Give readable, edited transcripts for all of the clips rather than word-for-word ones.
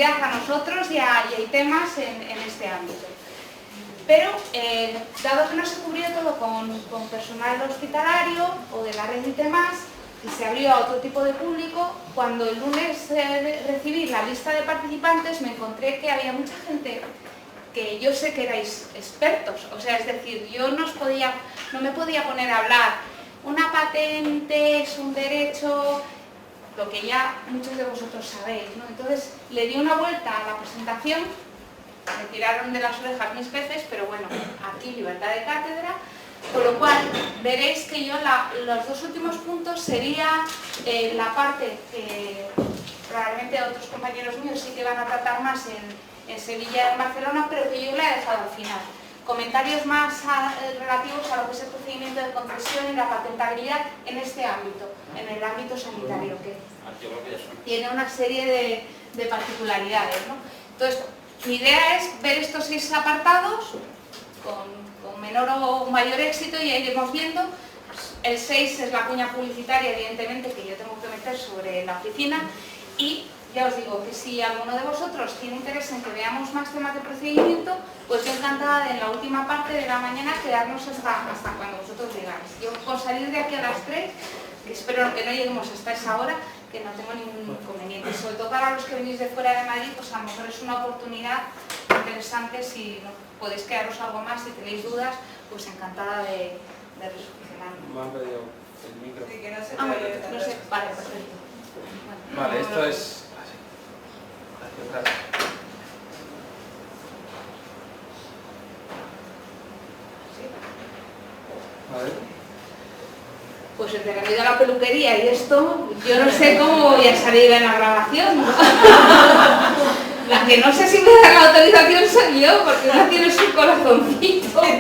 a nosotros y hay temas en este ámbito. Pero, dado que no se cubrió todo con personal hospitalario o de la red y demás, y se abrió a otro tipo de público, cuando el lunes recibí la lista de participantes me encontré que había mucha gente que yo sé que erais expertos, o sea, es decir, yo no me podía poner a hablar, una patente es un derecho, lo que ya muchos de vosotros sabéis, ¿no? Entonces le di una vuelta a la presentación, me tiraron de las orejas mis jefes, pero bueno, aquí libertad de cátedra, con lo cual veréis que yo los dos últimos puntos sería la parte que probablemente otros compañeros míos sí que van a tratar más en Sevilla y en Barcelona, pero que yo la he dejado al final. Comentarios más relativos a lo que es el procedimiento de concesión y la patentabilidad en este ámbito, en el ámbito sanitario, que tiene una serie de particularidades, ¿no? Entonces, mi idea es ver estos 6 apartados con menor o mayor éxito y iremos viendo. El 6 es la cuña publicitaria, evidentemente, que yo tengo que meter sobre la oficina, y ya os digo que si alguno de vosotros tiene interés en que veamos más temas de procedimiento, pues yo encantada de en la última parte de la mañana quedarnos hasta cuando vosotros digáis. Yo por salir de aquí a las 3, que espero que no lleguemos hasta esa hora, que no tengo ningún inconveniente. Sobre todo para los que venís de fuera de Madrid, pues a lo mejor es una oportunidad interesante. Si no podéis quedaros algo más, si tenéis dudas, pues encantada de resolucionar. Me han pedido el micro. Sí, que no se No sé, vale, perfecto. Bueno, Vale, esto es así, hacia atrás. A ver. Pues entre que me he ido a la peluquería y esto, yo no sé cómo voy a salir en la grabación, ¿no? La que no sé si me da la autorización soy yo, porque uno tiene su corazoncito. Vale,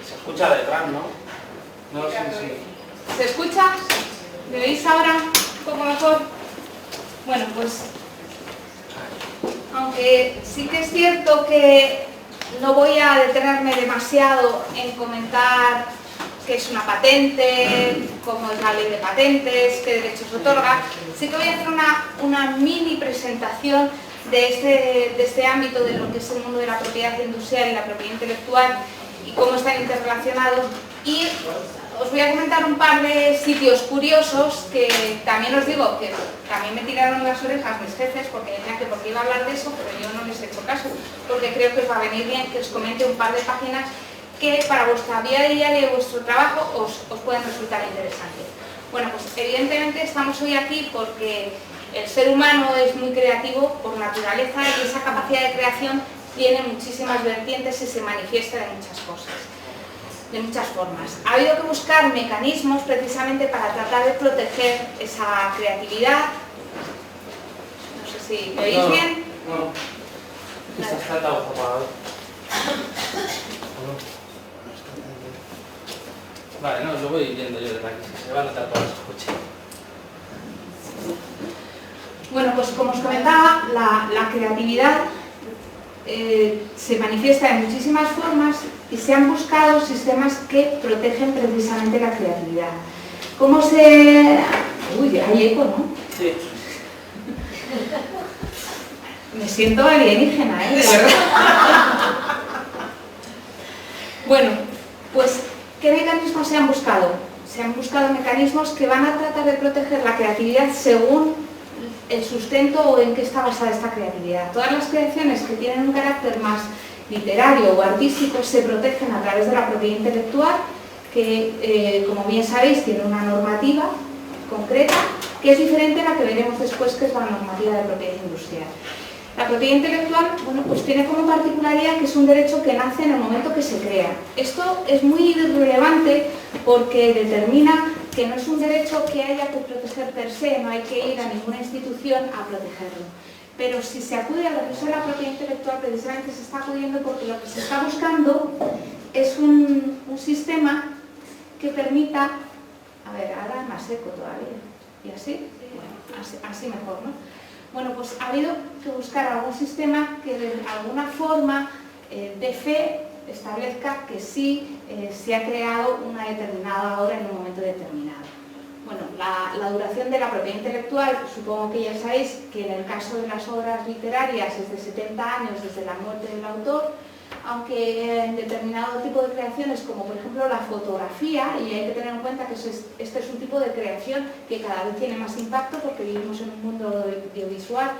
se escucha detrás, ¿no? No, sí, sí. ¿Se escucha? ¿Me veis ahora un poco mejor? Bueno, pues, aunque sí que es cierto que no voy a detenerme demasiado en comentar qué es una patente, cómo es la ley de patentes, qué derechos otorga, sí que voy a hacer una mini presentación de este ámbito de lo que es el mundo de la propiedad industrial y la propiedad intelectual y cómo están interrelacionados. Y os voy a comentar un par de sitios curiosos que también os digo que también me tiraron las orejas mis jefes porque decían que porque iba a hablar de eso, pero yo no les he hecho caso, porque creo que os va a venir bien que os comente un par de páginas que para vuestra vida diaria y vuestro trabajo os pueden resultar interesantes. Bueno, pues evidentemente estamos hoy aquí porque el ser humano es muy creativo por naturaleza y esa capacidad de creación tiene muchísimas vertientes y se manifiesta de muchas cosas, de muchas formas. Ha habido que buscar mecanismos precisamente para tratar de proteger esa creatividad. No sé si me oís bien. No. Estás tratado apagado. Vale, no, lo voy viendo yo desde aquí. Se va a notar todo el coche. Bueno, pues como os comentaba, la creatividad se manifiesta de muchísimas formas y se han buscado sistemas que protegen precisamente la creatividad. ¿Cómo se...? Uy, hay eco, ¿no? Sí. Me siento alienígena, ¿eh? De verdad. Bueno, pues, ¿qué mecanismos se han buscado? Se han buscado mecanismos que van a tratar de proteger la creatividad según el sustento o en qué está basada esta creatividad. Todas las creaciones que tienen un carácter más literario o artístico se protegen a través de la propiedad intelectual, que como bien sabéis tiene una normativa concreta que es diferente a la que veremos después, que es la normativa de propiedad industrial. La propiedad intelectual, bueno, pues tiene como particularidad que es un derecho que nace en el momento que se crea. Esto es muy relevante porque determina que no es un derecho que haya que proteger per se, no hay que ir a ninguna institución a protegerlo. Pero si se acude a lo que es la propiedad intelectual, precisamente se está acudiendo porque lo que se está buscando es un sistema que permita... A ver, ahora más eco todavía. ¿Y así? Bueno, así mejor, ¿no? Bueno, pues ha habido que buscar algún sistema que de alguna forma de fe establezca que sí se ha creado una determinada obra en un momento determinado. Bueno, la duración de la propiedad intelectual, supongo que ya sabéis que en el caso de las obras literarias es de 70 años desde la muerte del autor, aunque en determinado tipo de creaciones, como por ejemplo la fotografía, y hay que tener en cuenta que este es un tipo de creación que cada vez tiene más impacto porque vivimos en un mundo audiovisual,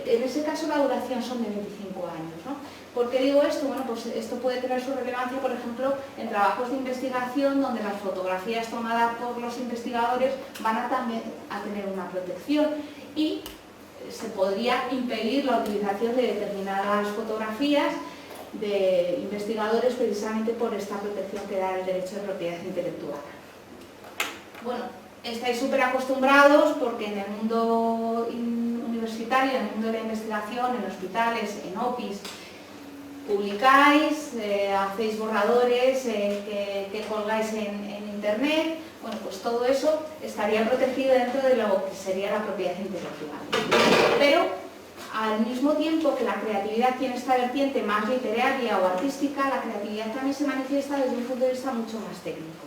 en ese caso la duración son de 25 años, ¿no? ¿Por qué digo esto? Bueno, pues esto puede tener su relevancia, por ejemplo, en trabajos de investigación donde las fotografías tomadas por los investigadores van a también a tener una protección y se podría impedir la utilización de determinadas fotografías de investigadores precisamente por esta protección que da el derecho de propiedad intelectual. Bueno, estáis súper acostumbrados porque en el mundo universitario, en el mundo de la investigación, en hospitales, en OPIs, publicáis, hacéis borradores que colgáis en internet. Bueno, pues todo eso estaría protegido dentro de lo que sería la propiedad intelectual. Pero al mismo tiempo que la creatividad tiene esta vertiente más literaria o artística, la creatividad también se manifiesta desde un punto de vista mucho más técnico.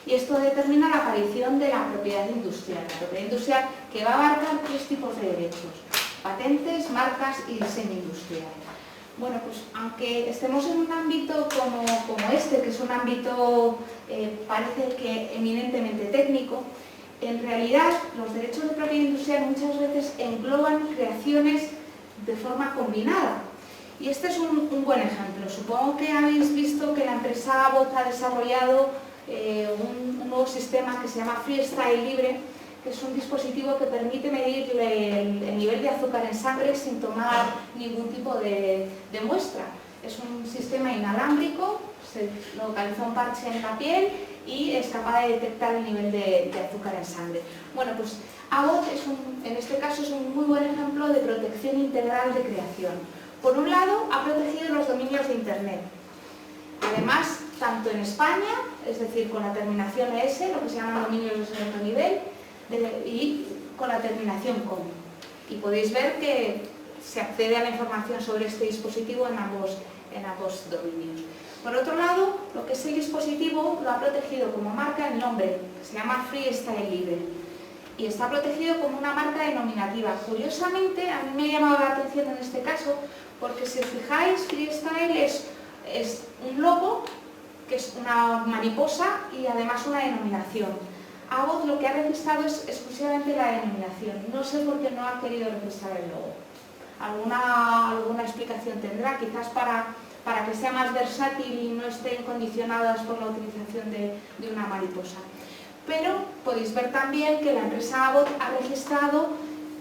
Y esto determina la aparición de la propiedad industrial. La propiedad industrial que va a abarcar tres tipos de derechos: patentes, marcas y diseño industrial. Bueno, pues aunque estemos en un ámbito como este, que es un ámbito parece que eminentemente técnico, en realidad los derechos de propiedad industrial muchas veces engloban creaciones de forma combinada. Y este es un buen ejemplo. Supongo que habéis visto que la empresa Abbott ha desarrollado un nuevo sistema que se llama Freestyle Libre, que es un dispositivo que permite medir el nivel de azúcar en sangre sin tomar ningún tipo de muestra. Es un sistema inalámbrico, se localiza un parche en la piel y es capaz de detectar el nivel de azúcar en sangre. Bueno, pues Abbott en este caso es un muy buen ejemplo de protección integral de creación. Por un lado, ha protegido los dominios de Internet. Además, tanto en España, es decir, con la terminación ES, lo que se llaman dominios de segundo nivel, y con la terminación COM. Y podéis ver que se accede a la información sobre este dispositivo en ambos dominios. Por otro lado, lo que es el dispositivo lo ha protegido como marca el nombre, que se llama Freestyle Libre, y está protegido como una marca denominativa. Curiosamente, a mí me ha llamado la atención en este caso, porque si os fijáis, Freestyle es un logo, que es una mariposa y además una denominación. Abbott lo que ha registrado es exclusivamente la denominación. No sé por qué no ha querido registrar el logo. Alguna explicación tendrá, quizás para que sea más versátil y no estén condicionadas por la utilización de una mariposa. Pero podéis ver también que la empresa Abbott ha registrado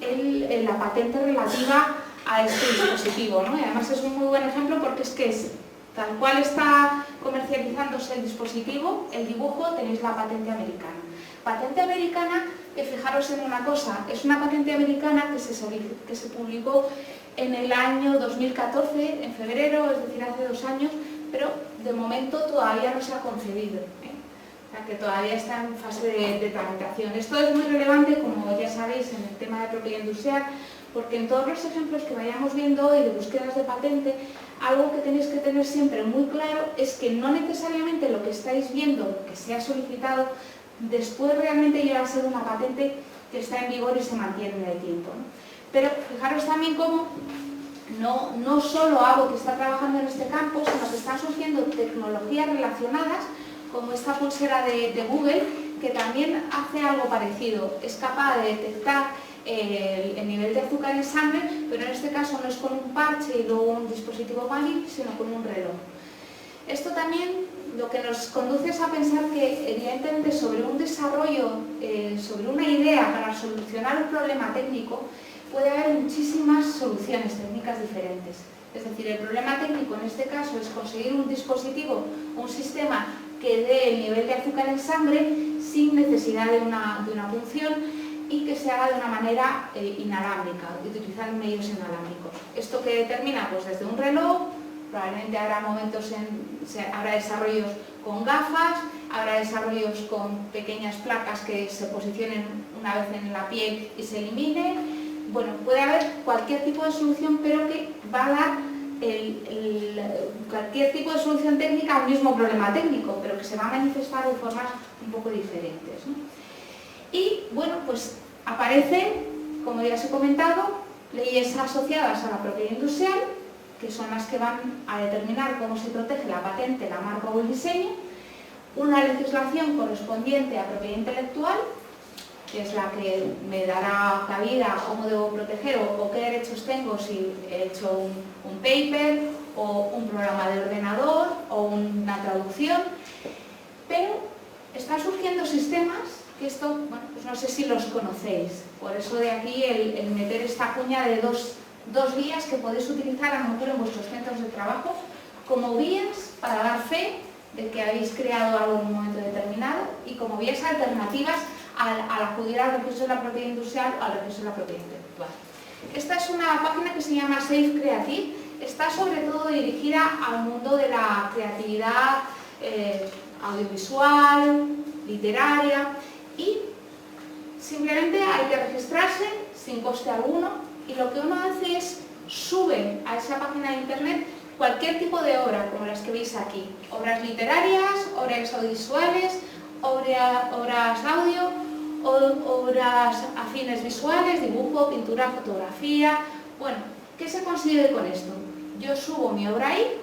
la patente relativa a este dispositivo, ¿no? Y además es un muy buen ejemplo porque es que tal cual está comercializándose el dispositivo, el dibujo, tenéis la patente americana. Patente americana, que fijaros en una cosa, es una patente americana que se publicó en el año 2014, en febrero, es decir, hace 2 años, pero de momento todavía no se ha concedido, o sea que todavía está en fase de tramitación. Esto es muy relevante, como ya sabéis, en el tema de propiedad industrial, porque en todos los ejemplos que vayamos viendo hoy de búsquedas de patente, algo que tenéis que tener siempre muy claro es que no necesariamente lo que estáis viendo que se ha solicitado después realmente llega a ser una patente que está en vigor y se mantiene en el tiempo, ¿no? Pero fijaros también cómo no solo Abbott que está trabajando en este campo, sino que están surgiendo tecnologías relacionadas, como esta pulsera de Google, que también hace algo parecido. Es capaz de detectar el nivel de azúcar en sangre, pero en este caso no es con un parche y luego un dispositivo móvil, sino con un reloj. Esto también lo que nos conduce es a pensar que evidentemente sobre un desarrollo, sobre una idea para solucionar un problema técnico, puede haber muchísimas soluciones técnicas diferentes. Es decir, el problema técnico en este caso es conseguir un dispositivo, un sistema que dé el nivel de azúcar en sangre sin necesidad de una punción y que se haga de una manera inalámbrica, utilizar medios inalámbricos. ¿Esto qué determina? Pues desde un reloj, probablemente habrá desarrollos con gafas, habrá desarrollos con pequeñas placas que se posicionen una vez en la piel y se eliminen. Bueno, puede haber cualquier tipo de solución, pero que va a dar cualquier tipo de solución técnica al mismo problema técnico, pero que se va a manifestar de formas un poco diferentes, ¿no? Y bueno, pues aparecen, como ya os he comentado, leyes asociadas a la propiedad industrial, que son las que van a determinar cómo se protege la patente, la marca o el diseño, una legislación correspondiente a propiedad intelectual, que es la que me dará cabida cómo debo proteger o qué derechos tengo si he hecho un paper o un programa de ordenador o una traducción. Pero están surgiendo sistemas que esto, bueno, pues no sé si los conocéis, por eso de aquí el meter esta cuña de dos vías que podéis utilizar a lo mejor en vuestros centros de trabajo como vías para dar fe de que habéis creado algo en un momento determinado y como vías alternativas al acudir al registro de la propiedad industrial o al registro de la propiedad intelectual. Esta es una página que se llama Safe Creative, está sobre todo dirigida al mundo de la creatividad audiovisual, literaria, y simplemente hay que registrarse sin coste alguno y lo que uno hace es sube a esa página de internet cualquier tipo de obra, como las que veis aquí, obras literarias, obras audiovisuales, obras audio, obras afines visuales, dibujo, pintura, fotografía. Bueno, ¿qué se consigue con esto? Yo subo mi obra ahí,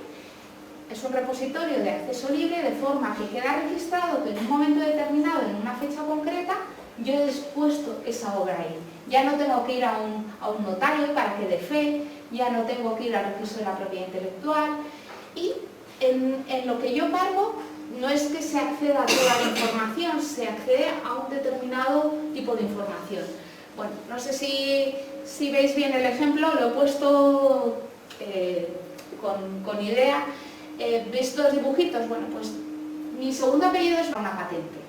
es un repositorio de acceso libre, de forma que queda registrado que en un momento determinado, en una fecha concreta, yo he dispuesto esa obra ahí. Ya no tengo que ir a un notario para que dé fe, ya no tengo que ir al registro de la propiedad intelectual, y en lo que yo cargo no es que se acceda a toda la información, se accede a un determinado tipo de información. Bueno, no sé si veis bien el ejemplo, lo he puesto con idea. ¿Veis dos dibujitos? Bueno, pues mi segundo apellido es una patente,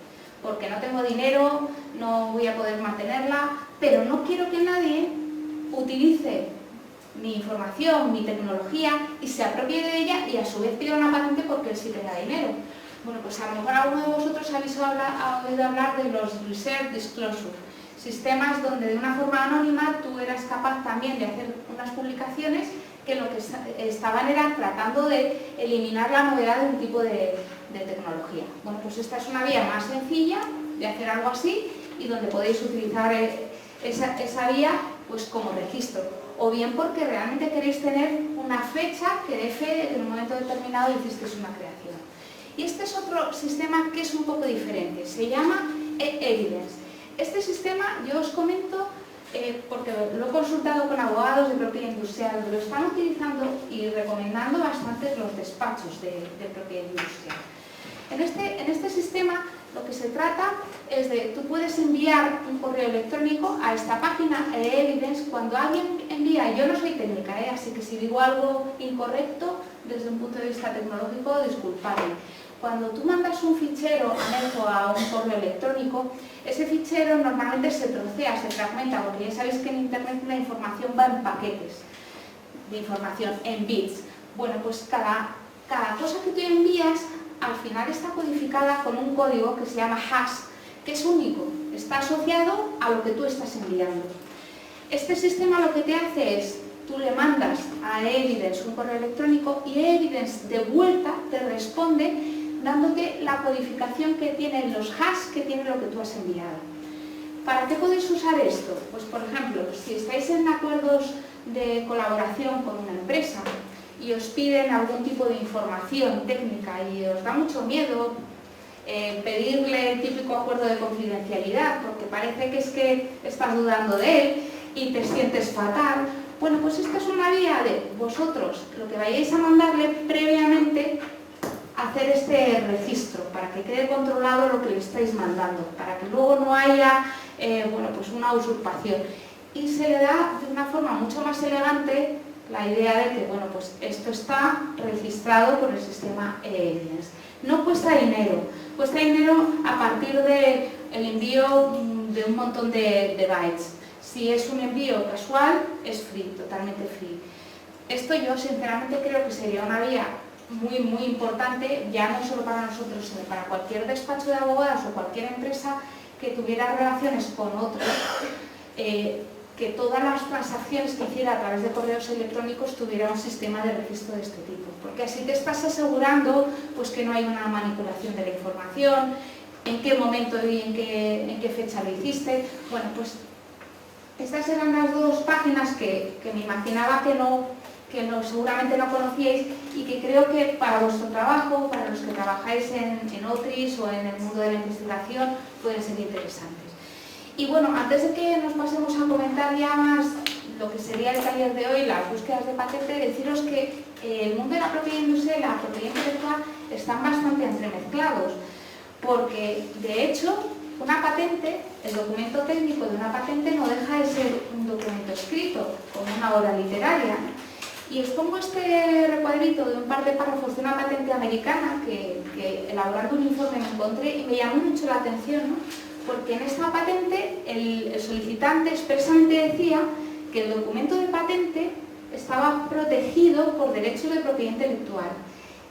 porque no tengo dinero, no voy a poder mantenerla, pero no quiero que nadie utilice mi información, mi tecnología y se apropie de ella y a su vez pida una patente porque él sí tenga dinero. Bueno, pues a lo mejor alguno de vosotros habéis oído hablar de los Reserve Disclosure, sistemas donde de una forma anónima tú eras capaz también de hacer unas publicaciones que lo que estaban era tratando de eliminar la novedad de un tipo de tecnología. Bueno, pues esta es una vía más sencilla de hacer algo así y donde podéis utilizar esa vía pues como registro, o bien porque realmente queréis tener una fecha que dé fe de que en un momento determinado hicisteis una creación. Y este es otro sistema que es un poco diferente, se llama eEvidence. Este sistema yo os comento porque lo he consultado con abogados de propiedad industrial, lo están utilizando y recomendando bastante los despachos de propiedad industrial. En este sistema lo que se trata es de, tú puedes enviar un correo electrónico a esta página eEvidence cuando alguien envía, yo no soy técnica, así que si digo algo incorrecto desde un punto de vista tecnológico, disculpadme. Cuando tú mandas un fichero anejo a un correo electrónico, ese fichero normalmente se trocea, se fragmenta, porque ya sabéis que en internet la información va en paquetes de información, en bits. Bueno, pues cada cosa que tú envías al final está codificada con un código que se llama hash, que es único, está asociado a lo que tú estás enviando. Este sistema lo que te hace es, tú le mandas a eEvidence un correo electrónico y eEvidence de vuelta te responde dándote la codificación que tienen los hash que tiene lo que tú has enviado. ¿Para qué podéis usar esto? Pues por ejemplo, si estáis en acuerdos de colaboración con una empresa y os piden algún tipo de información técnica y os da mucho miedo pedirle el típico acuerdo de confidencialidad porque parece que es que estás dudando de él y te sientes fatal, bueno, pues esta es una vía de vosotros, lo que vayáis a mandarle previamente, hacer este registro para que quede controlado lo que le estáis mandando, para que luego no haya bueno, pues una usurpación. Y se le da de una forma mucho más elegante la idea de que bueno, pues esto está registrado por el sistema eEvidence. No cuesta dinero a partir del envío de un montón de bytes. Si es un envío casual, es free, totalmente free. Esto yo sinceramente creo que sería una vía muy importante, ya no solo para nosotros, sino para cualquier despacho de abogados o cualquier empresa que tuviera relaciones con otros, que todas las transacciones que hiciera a través de correos electrónicos tuviera un sistema de registro de este tipo, porque así te estás asegurando pues, que no hay una manipulación de la información, en qué momento y en qué fecha lo hiciste. Bueno, pues estas eran las dos páginas que me imaginaba que seguramente no conocíais y que creo que para vuestro trabajo, para los que trabajáis en OTRIS o en el mundo de la investigación, pueden ser interesantes. Y bueno, antes de que nos pasemos a comentar ya más lo que sería el taller de hoy, las búsquedas de patente, deciros que el mundo de la propiedad industrial y la propiedad intelectual están bastante entremezclados, porque de hecho una patente, el documento técnico de una patente no deja de ser un documento escrito, como una obra literaria. Y os pongo este recuadrito de un par de párrafos de una patente americana que elaborando un informe me encontré y me llamó mucho la atención, ¿no? Porque en esta patente el solicitante expresamente decía que el documento de patente estaba protegido por derechos de propiedad intelectual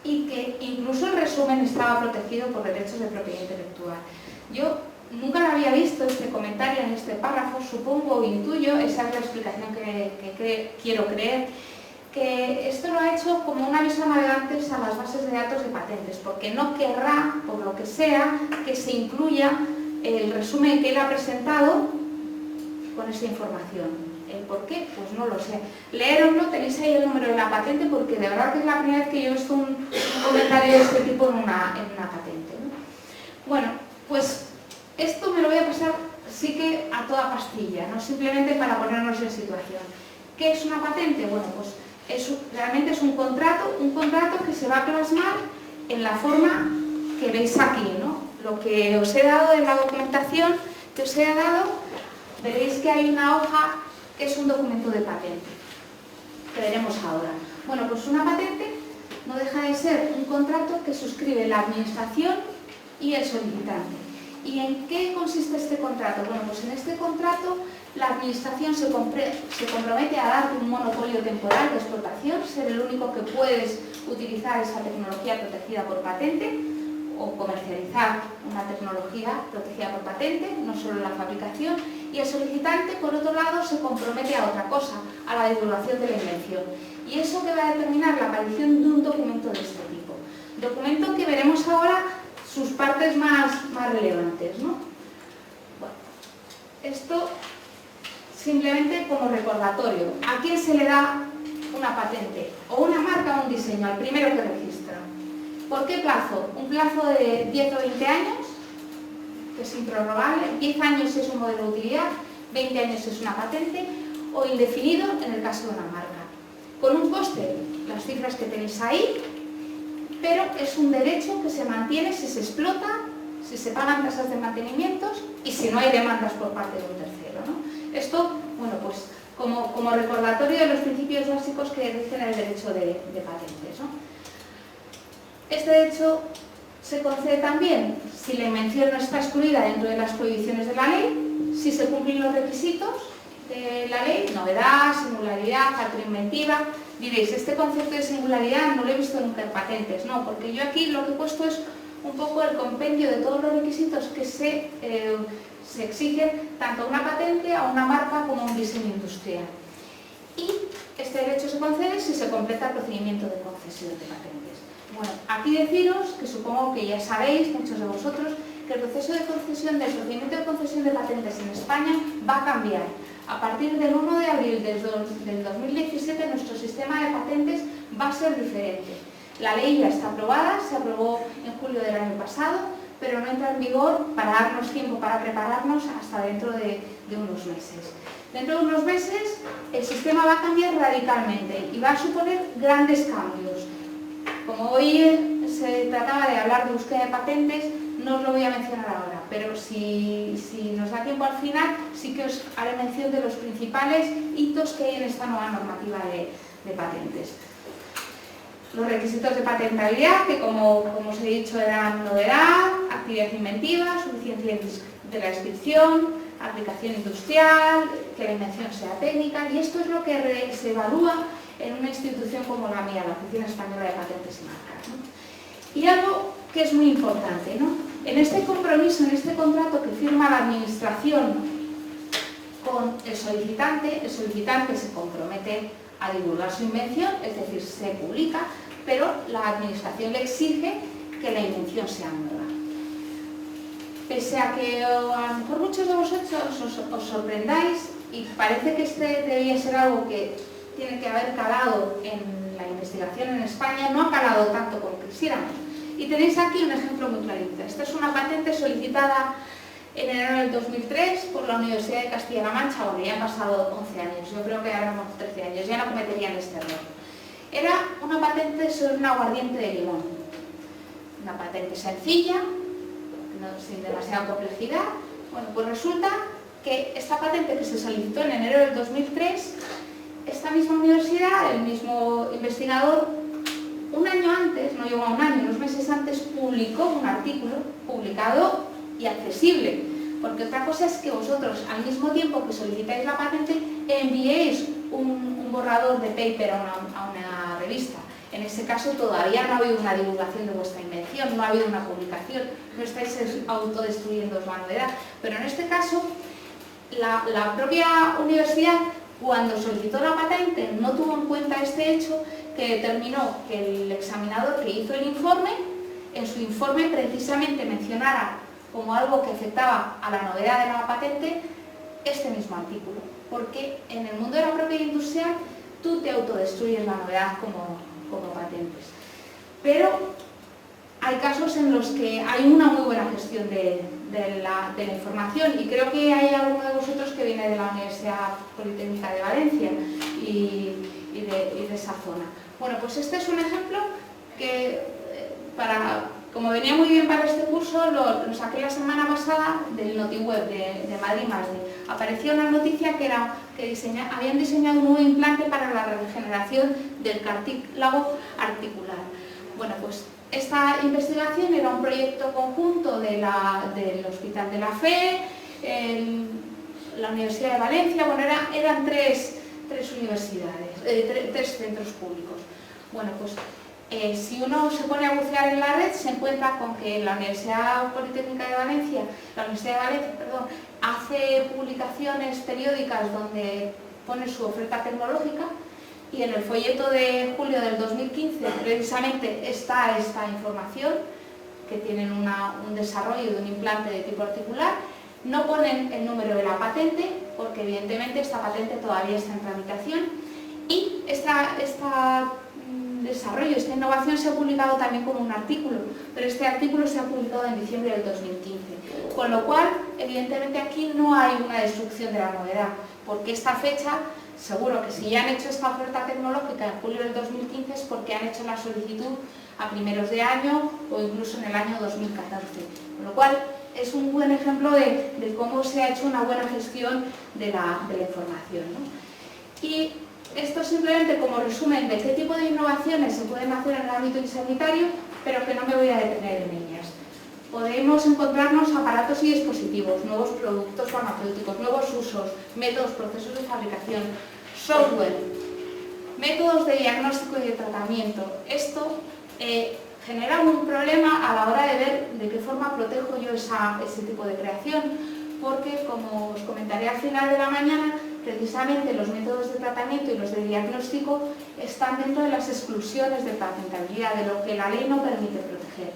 y que incluso el resumen estaba protegido por derechos de propiedad intelectual. Yo nunca lo había visto este comentario en este párrafo, supongo o intuyo, esa es la explicación que quiero creer, que esto lo ha hecho como un aviso a navegantes a las bases de datos de patentes, porque no querrá, por lo que sea, que se incluya el resumen que él ha presentado con esa información. ¿El por qué? Pues no lo sé. Leeroslo, tenéis ahí el número de la patente, porque de verdad que es la primera vez que yo he visto un comentario de este tipo en una patente, ¿no? Bueno, pues esto me lo voy a pasar sí que a toda pastilla, no simplemente para ponernos en situación. ¿Qué es una patente? Bueno, pues realmente es un contrato que se va a plasmar en la forma que veis aquí, ¿no? Lo que os he dado en la documentación que os he dado, veréis que hay una hoja que es un documento de patente, que veremos ahora. Bueno, pues una patente no deja de ser un contrato que suscribe la administración y el solicitante. ¿Y en qué consiste este contrato? Bueno, pues en este contrato la administración se compromete a darte un monopolio temporal de explotación, ser el único que puedes utilizar esa tecnología protegida por patente o comercializar una tecnología protegida por patente, no solo la fabricación, y el solicitante, por otro lado, se compromete a otra cosa, a la divulgación de la invención. Y eso que va a determinar la aparición de un documento de este tipo. Documento que veremos ahora sus partes más relevantes, ¿no? Bueno, esto simplemente como recordatorio. ¿A quién se le da una patente? O una marca o un diseño, al primero que registra. ¿Por qué plazo? Un plazo de 10 o 20 años, que es improrrogable. 10 años es un modelo de utilidad, 20 años es una patente, o indefinido en el caso de una marca. Con un coste, las cifras que tenéis ahí, pero es un derecho que se mantiene si se explota, si se pagan tasas de mantenimientos y si no hay demandas por parte de un tercero, ¿no? Esto, bueno, pues como recordatorio de los principios básicos que rigen el derecho de patentes, ¿no? Este derecho se concede también si la invención no está excluida dentro de las prohibiciones de la ley, si se cumplen los requisitos de la ley, novedad, singularidad, factor inventiva. Diréis, este concepto de singularidad no lo he visto nunca en patentes, no, porque yo aquí lo que he puesto es un poco el compendio de todos los requisitos que se exigen tanto a una patente, a una marca como a un diseño industrial. Y este derecho se concede si se completa el procedimiento de concesión de patentes. Bueno, aquí deciros, que supongo que ya sabéis, muchos de vosotros, que el proceso de concesión del procedimiento de concesión de patentes en España va a cambiar. A partir del 1 de abril del 2017 nuestro sistema de patentes va a ser diferente. La ley ya está aprobada, se aprobó en julio del año pasado, pero no entra en vigor para darnos tiempo para prepararnos hasta dentro de unos meses. Dentro de unos meses el sistema va a cambiar radicalmente y va a suponer grandes cambios. Como hoy se trataba de hablar de búsqueda de patentes, no os lo voy a mencionar ahora, pero si nos da tiempo al final, sí que os haré mención de los principales hitos que hay en esta nueva normativa de patentes. Los requisitos de patentabilidad, que como os he dicho eran novedad, actividad inventiva, suficiencia de la descripción, aplicación industrial, que la invención sea técnica, y esto es lo que se evalúa en una institución como la mía, la Oficina Española de Patentes y Marcas, ¿no? Y algo que es muy importante, ¿no? En este compromiso, en este contrato que firma la administración con el solicitante se compromete a divulgar su invención, es decir, se publica, pero la administración le exige que la invención sea nueva. pese a que a lo mejor muchos de vosotros os sorprendáis y parece que este debía ser algo que tiene que haber calado en la investigación en España, no ha calado tanto como quisiéramos. Y tenéis aquí un ejemplo muy clarito. Esta es una patente solicitada en enero del 2003 por la Universidad de Castilla-La Mancha. Bueno, ya han pasado 11 años, yo creo que ahora unos 13 años, ya no cometerían este error. Era una patente sobre un aguardiente de limón. Una patente sencilla, sin demasiada complejidad. Bueno, pues resulta que esta patente que se solicitó en enero del 2003, esta misma universidad, el mismo investigador, un año antes, no llegó a un año, unos meses antes, publicó un artículo publicado y accesible, porque otra cosa es que vosotros, al mismo tiempo que solicitáis la patente, enviéis un borrador de paper a una revista. En ese caso todavía no ha habido una divulgación de vuestra invención, no ha habido una publicación, no estáis autodestruyendo la novedad. Pero en este caso, la propia universidad, cuando solicitó la patente, no tuvo en cuenta este hecho, que determinó que el examinador que hizo el informe, en su informe precisamente mencionara como algo que afectaba a la novedad de la patente este mismo artículo. Porque en el mundo de la propiedad industrial tú te autodestruyes la novedad como patentes. Pero hay casos en los que hay una muy buena gestión de la información, y creo que hay alguno de vosotros que viene de la Universidad Politécnica de Valencia y de esa zona. Bueno, pues este es un ejemplo que, como venía muy bien para este curso, lo saqué la semana pasada del NotiWeb de Madrid +D. Apareció una noticia que habían diseñado un nuevo implante para la regeneración del cartílago articular. Bueno, pues esta investigación era un proyecto conjunto del Hospital de la Fe, la Universidad de Valencia. Bueno, eran tres universidades, tres centros públicos. Bueno, pues si uno se pone a bucear en la red, se encuentra con que la Universidad Politécnica de Valencia, hace publicaciones periódicas donde pone su oferta tecnológica, y en el folleto de julio del 2015 precisamente está esta información, que tienen un desarrollo de un implante de tipo articular. No ponen el número de la patente, porque evidentemente esta patente todavía está en tramitación, y este desarrollo, esta innovación se ha publicado también como un artículo, pero este artículo se ha publicado en diciembre del 2015, con lo cual evidentemente aquí no hay una destrucción de la novedad, porque esta fecha, seguro que si ya han hecho esta oferta tecnológica en julio del 2015 es porque han hecho la solicitud a primeros de año o incluso en el año 2014, con lo cual es un buen ejemplo de cómo se ha hecho una buena gestión de la información, ¿no? Y esto simplemente como resumen de qué tipo de innovaciones se pueden hacer en el ámbito sanitario, pero que no me voy a detener en ellas. Podemos encontrarnos aparatos y dispositivos, nuevos productos farmacéuticos, nuevos usos, métodos, procesos de fabricación, software, métodos de diagnóstico y de tratamiento. Esto genera un problema a la hora de ver de qué forma protejo yo ese tipo de creación, porque, como os comentaré al final de la mañana, precisamente los métodos de tratamiento y los de diagnóstico están dentro de las exclusiones de patentabilidad, de lo que la ley no permite proteger.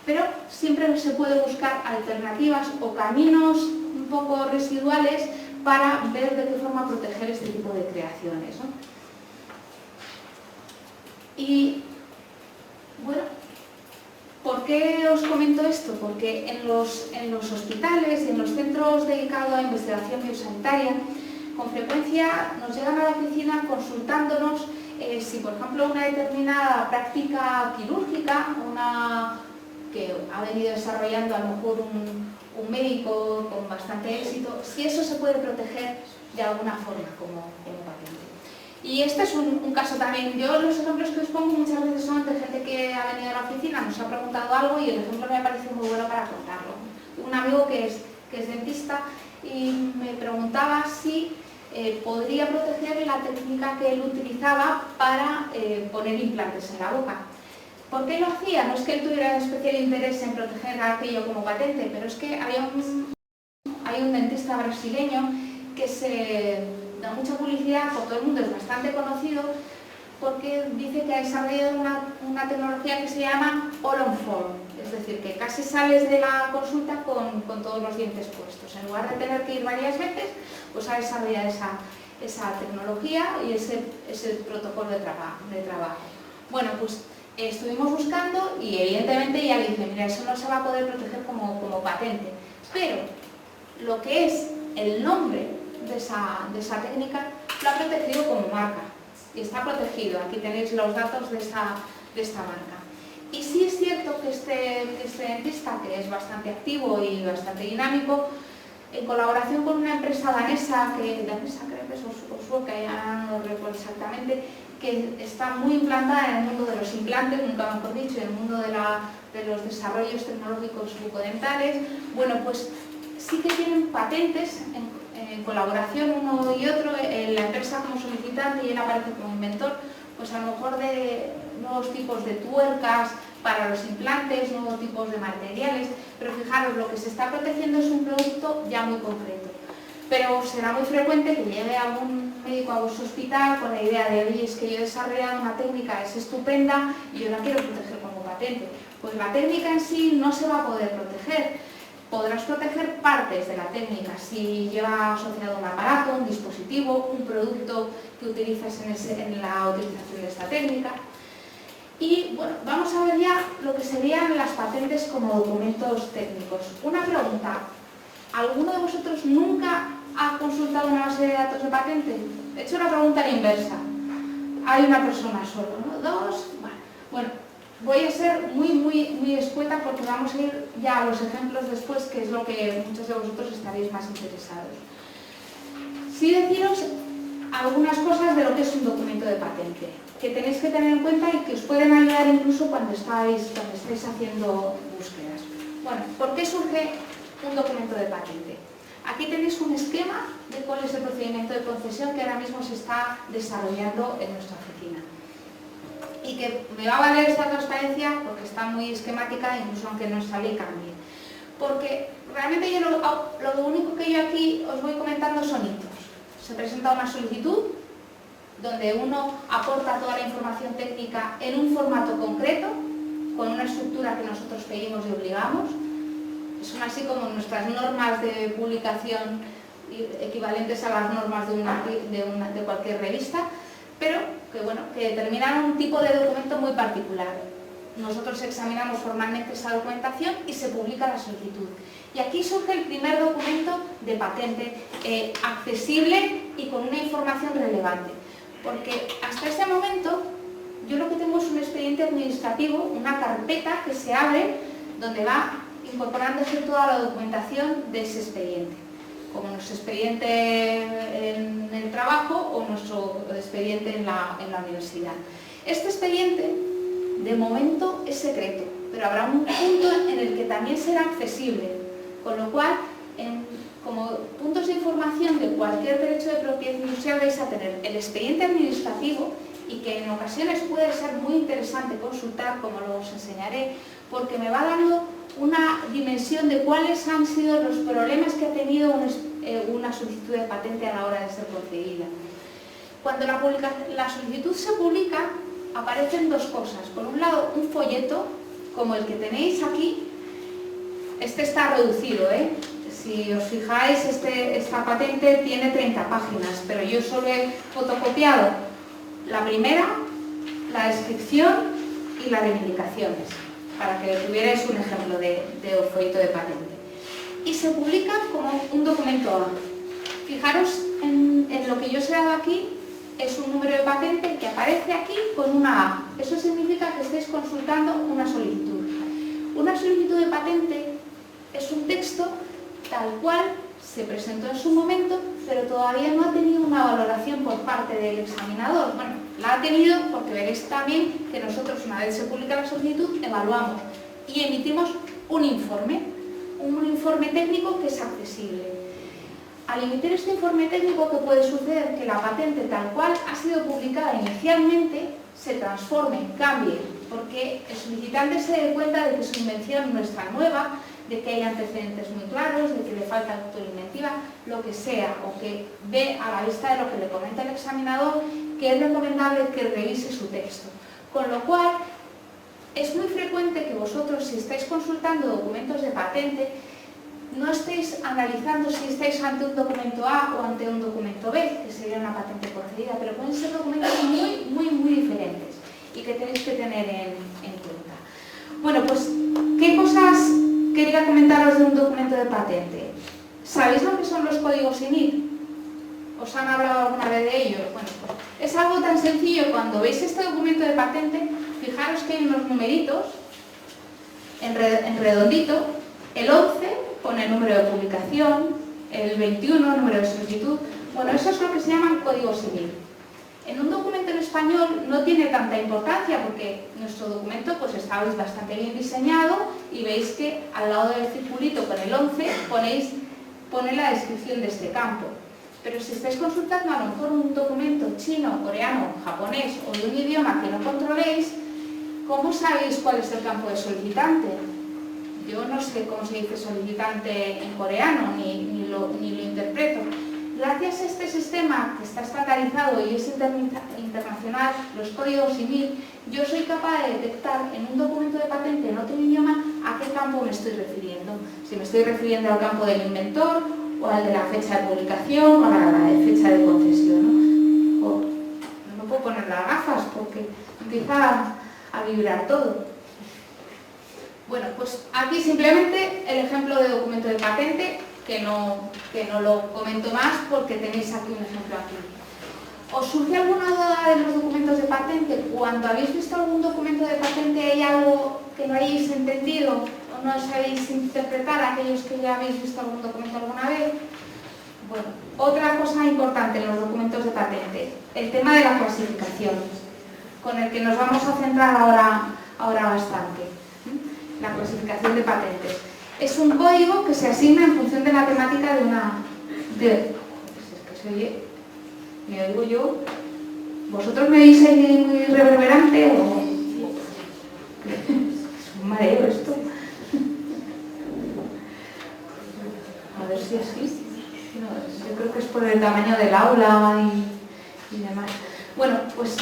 Pero siempre se puede buscar alternativas o caminos un poco residuales para ver de qué forma proteger este tipo de creaciones, ¿no? Y, bueno, ¿por qué os comento esto? Porque en los hospitales y en los centros dedicados a investigación biosanitaria, con frecuencia nos llegan a la oficina consultándonos si, por ejemplo, una determinada práctica quirúrgica, que ha venido desarrollando a lo mejor un médico con bastante éxito, si eso se puede proteger de alguna forma como patente. Y este es un caso también. Yo los ejemplos que os pongo muchas veces son de gente que ha venido a la oficina, nos ha preguntado algo y el ejemplo me ha parecido muy bueno para contarlo. Un amigo que es dentista y me preguntaba si podría proteger la técnica que él utilizaba para poner implantes en la boca. ¿Por qué lo hacía? No es que él tuviera especial interés en proteger aquello como patente, pero es que hay un dentista brasileño que se da mucha publicidad por todo el mundo, es bastante conocido, porque dice que ha desarrollado una tecnología que se llama All-on-Form. Es decir, que casi sales de la consulta con todos los dientes puestos. En lugar de tener que ir varias veces, pues ha desarrollado esa tecnología y ese protocolo de trabajo. Bueno, pues estuvimos buscando y evidentemente ya le dije, mira, eso no se va a poder proteger como patente, pero lo que es el nombre de esa técnica lo ha protegido como marca y está protegido. Aquí tenéis los datos de esta marca. Y sí es cierto que este dentista, que es bastante activo y bastante dinámico, en colaboración con una empresa danesa, creo que es sueca, ya no recuerdo exactamente, que está muy implantada en el mundo de los implantes, nunca mejor dicho, en el mundo de los desarrollos tecnológicos bucodentales. Bueno, pues sí que tienen patentes en colaboración uno y otro, la empresa como solicitante y él aparece como inventor, pues a lo mejor de nuevos tipos de tuercas para los implantes, nuevos tipos de materiales, pero fijaros, lo que se está protegiendo es un producto ya muy concreto. Pero será muy frecuente que llegue algún médico a vuestro hospital con la idea de, oye, es que yo he desarrollado una técnica, es estupenda y yo la quiero proteger como patente. Pues la técnica en sí no se va a poder proteger. Podrás proteger partes de la técnica, si lleva asociado un aparato, un dispositivo, un producto que utilizas en la utilización de esta técnica. Y bueno, vamos a ver ya lo que serían las patentes como documentos técnicos. Una pregunta, ¿alguno de vosotros nunca ha consultado una base de datos de patente? He hecho una pregunta a la inversa. Hay una persona solo, ¿no? Dos, bueno. Voy a ser muy escueta porque vamos a ir ya a los ejemplos después, que es lo que muchos de vosotros estaréis más interesados. Sí deciros algunas cosas de lo que es un documento de patente, que tenéis que tener en cuenta y que os pueden ayudar incluso cuando estáis haciendo búsquedas. Bueno, ¿por qué surge un documento de patente? Aquí tenéis un esquema de cuál es el procedimiento de concesión que ahora mismo se está desarrollando en nuestra oficina. Y que me va a valer esta transparencia porque está muy esquemática, incluso aunque nuestra ley cambie. Porque realmente yo lo único que yo aquí os voy comentando son hitos. Se presenta una solicitud donde uno aporta toda la información técnica en un formato concreto, con una estructura que nosotros pedimos y obligamos. Son así como nuestras normas de publicación equivalentes a las normas de cualquier revista, pero que determinan un tipo de documento muy particular. Nosotros examinamos formalmente esa documentación y se publica la solicitud. Y aquí surge el primer documento de patente accesible y con una información relevante. Porque hasta ese momento yo lo que tengo es un expediente administrativo, una carpeta que se abre donde va incorporándose toda la documentación de ese expediente, como nuestro expediente en el trabajo o nuestro expediente en la universidad. Este expediente, de momento, es secreto, pero habrá un punto en el que también será accesible, con lo cual, como puntos de información de cualquier derecho de propiedad industrial vais a tener el expediente administrativo y que en ocasiones puede ser muy interesante consultar, como luego os enseñaré, porque me va dando una dimensión de cuáles han sido los problemas que ha tenido una solicitud de patente a la hora de ser concedida. Cuando la solicitud se publica, aparecen dos cosas. Por un lado, un folleto, como el que tenéis aquí. Este está reducido, Si os fijáis, esta patente tiene 30 páginas, pero yo solo he fotocopiado la primera, la descripción y las reivindicaciones, para que tuvierais un ejemplo de folleto de patente. Y se publica como un documento A. Fijaros en lo que yo os he dado aquí, es un número de patente que aparece aquí con una A. Eso significa que estáis consultando una solicitud. Una solicitud de patente es un texto tal cual se presentó en su momento, pero todavía no ha tenido una valoración por parte del examinador. Bueno, la ha tenido porque veréis también que nosotros, una vez se publica la solicitud, evaluamos y emitimos un informe técnico que es accesible. Al emitir este informe técnico, ¿qué puede suceder? Que la patente tal cual ha sido publicada inicialmente se transforme, cambie, porque el solicitante se dé cuenta de que su invención no está nueva, de que hay antecedentes muy claros, de que le falta autor inventiva, lo que sea, o que ve a la vista de lo que le comenta el examinador que es recomendable que revise su texto. Con lo cual, es muy frecuente que vosotros, si estáis consultando documentos de patente, no estéis analizando si estáis ante un documento A o ante un documento B, que sería una patente concedida, pero pueden ser documentos muy diferentes y que tenéis que tener en cuenta. Bueno, pues, ¿qué cosas quería comentaros de un documento de patente? ¿Sabéis lo que son los códigos INIR? ¿Os han hablado alguna vez de ellos? Bueno, pues es algo tan sencillo. Cuando veis este documento de patente, fijaros que hay unos numeritos en redondito. El 11 pone el número de publicación, el 21 número de solicitud. Bueno, eso es lo que se llaman códigos INIR. En un documento en español no tiene tanta importancia porque nuestro documento pues está bastante bien diseñado y veis que al lado del circulito con el 11 pone la descripción de este campo. Pero si estáis consultando a lo mejor un documento chino, coreano, japonés o de un idioma que no controléis, ¿cómo sabéis cuál es el campo de solicitante? Yo no sé cómo se dice solicitante en coreano, ni lo interpreto. Gracias a este sistema que está estandarizado y es internacional, los códigos INIR, yo soy capaz de detectar en un documento de patente en otro idioma a qué campo me estoy refiriendo. Si me estoy refiriendo al campo del inventor, o al de la fecha de publicación, o a la de fecha de concesión, ¿no? O no me puedo poner las gafas porque empieza a vibrar todo. Bueno, pues aquí simplemente el ejemplo de documento de patente, que no lo comento más porque tenéis aquí un ejemplo aquí. ¿Os surge alguna duda de los documentos de patente? Cuando habéis visto algún documento de patente, ¿hay algo que no hayáis entendido o no sabéis interpretar, aquellos que ya habéis visto algún documento alguna vez? Bueno, otra cosa importante en los documentos de patente, el tema de la clasificación, con el que nos vamos a centrar ahora bastante. La clasificación de patentes. Es un código que se asigna en función de la temática de una... es que se oye, me oigo yo. ¿Vosotros me oís ahí muy reverberante o...? Es un mareo esto. A ver si así. No, yo creo que es por el tamaño del aula y demás. Bueno, pues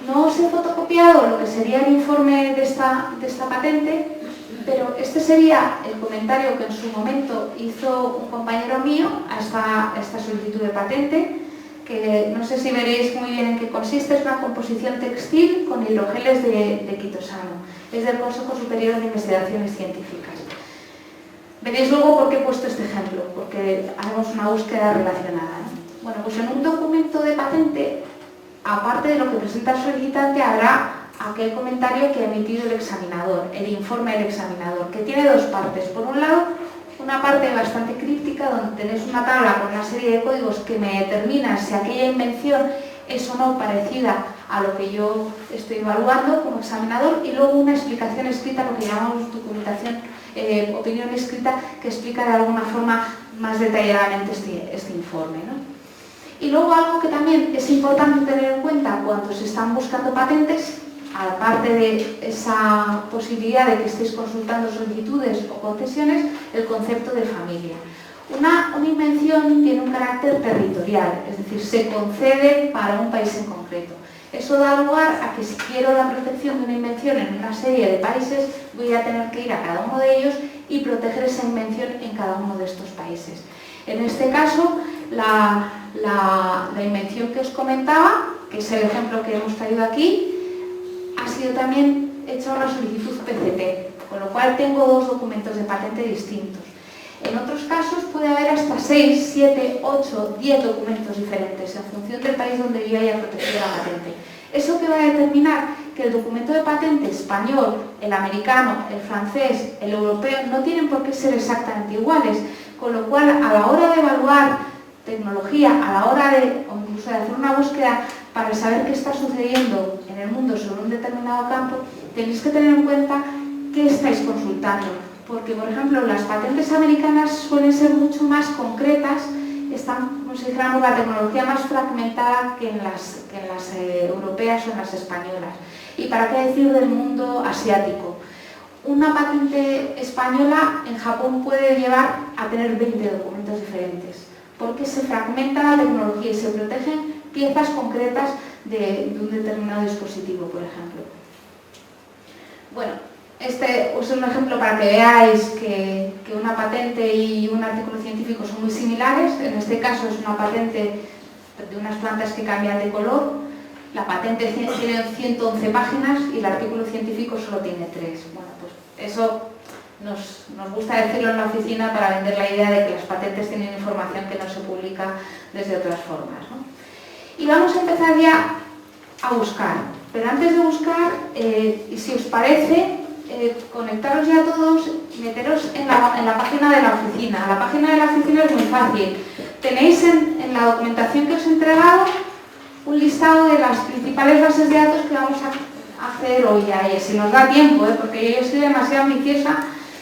no os he fotocopiado lo que sería el informe de esta patente, pero este sería el comentario que en su momento hizo un compañero mío a esta solicitud de patente, que no sé si veréis muy bien en qué consiste. Es una composición textil con hidrogeles de quitosano. Es del Consejo Superior de Investigaciones Científicas. Veréis luego por qué he puesto este ejemplo, porque hacemos una búsqueda relacionada, ¿no? Bueno, pues en un documento de patente, aparte de lo que presenta el solicitante, habrá aquel comentario que ha emitido el examinador, el informe del examinador, que tiene dos partes. Por un lado, una parte bastante críptica, donde tenéis una tabla con una serie de códigos que me determinan si aquella invención es o no parecida a lo que yo estoy evaluando como examinador, y luego una explicación escrita, lo que llamamos documentación, opinión escrita, que explica de alguna forma más detalladamente este informe, ¿no? Y luego algo que también es importante tener en cuenta cuando se están buscando patentes, aparte de esa posibilidad de que estéis consultando solicitudes o concesiones, el concepto de familia. Una invención tiene un carácter territorial, es decir, se concede para un país en concreto. Eso da lugar a que si quiero la protección de una invención en una serie de países, voy a tener que ir a cada uno de ellos y proteger esa invención en cada uno de estos países. En este caso, la invención que os comentaba, que es el ejemplo que hemos traído aquí, ha sido también hecha una solicitud PCT, con lo cual tengo dos documentos de patente distintos. En otros casos puede haber hasta 6, 7, 8, 10 documentos diferentes en función del país donde yo haya protegido la patente. ¿Eso qué va a determinar? Que el documento de patente español, el americano, el francés, el europeo, no tienen por qué ser exactamente iguales, con lo cual a la hora de evaluar tecnología, a la hora de, o incluso de hacer una búsqueda para saber qué está sucediendo en el mundo sobre un determinado campo, tenéis que tener en cuenta qué estáis consultando. Porque, por ejemplo, las patentes americanas suelen ser mucho más concretas, están, como si dijéramos, la tecnología más fragmentada que en las europeas o en las españolas. Y para qué decir del mundo asiático. Una patente española en Japón puede llevar a tener 20 documentos diferentes, porque se fragmenta la tecnología y se protegen piezas concretas de un determinado dispositivo, por ejemplo. Bueno, este es un ejemplo para que veáis que una patente y un artículo científico son muy similares. En este caso es una patente de unas plantas que cambian de color. La patente tiene 111 páginas y el artículo científico solo tiene 3. Bueno, pues eso nos gusta decirlo en la oficina para vender la idea de que las patentes tienen información que no se publica desde otras formas, ¿no? Y vamos a empezar ya a buscar. Pero antes de buscar, y si os parece, conectaros ya todos, meteros en la página de la oficina. La página de la oficina es muy fácil. Tenéis en la documentación que os he entregado un listado de las principales bases de datos que vamos a hacer hoy, si nos da tiempo, porque yo soy demasiado ambiciosa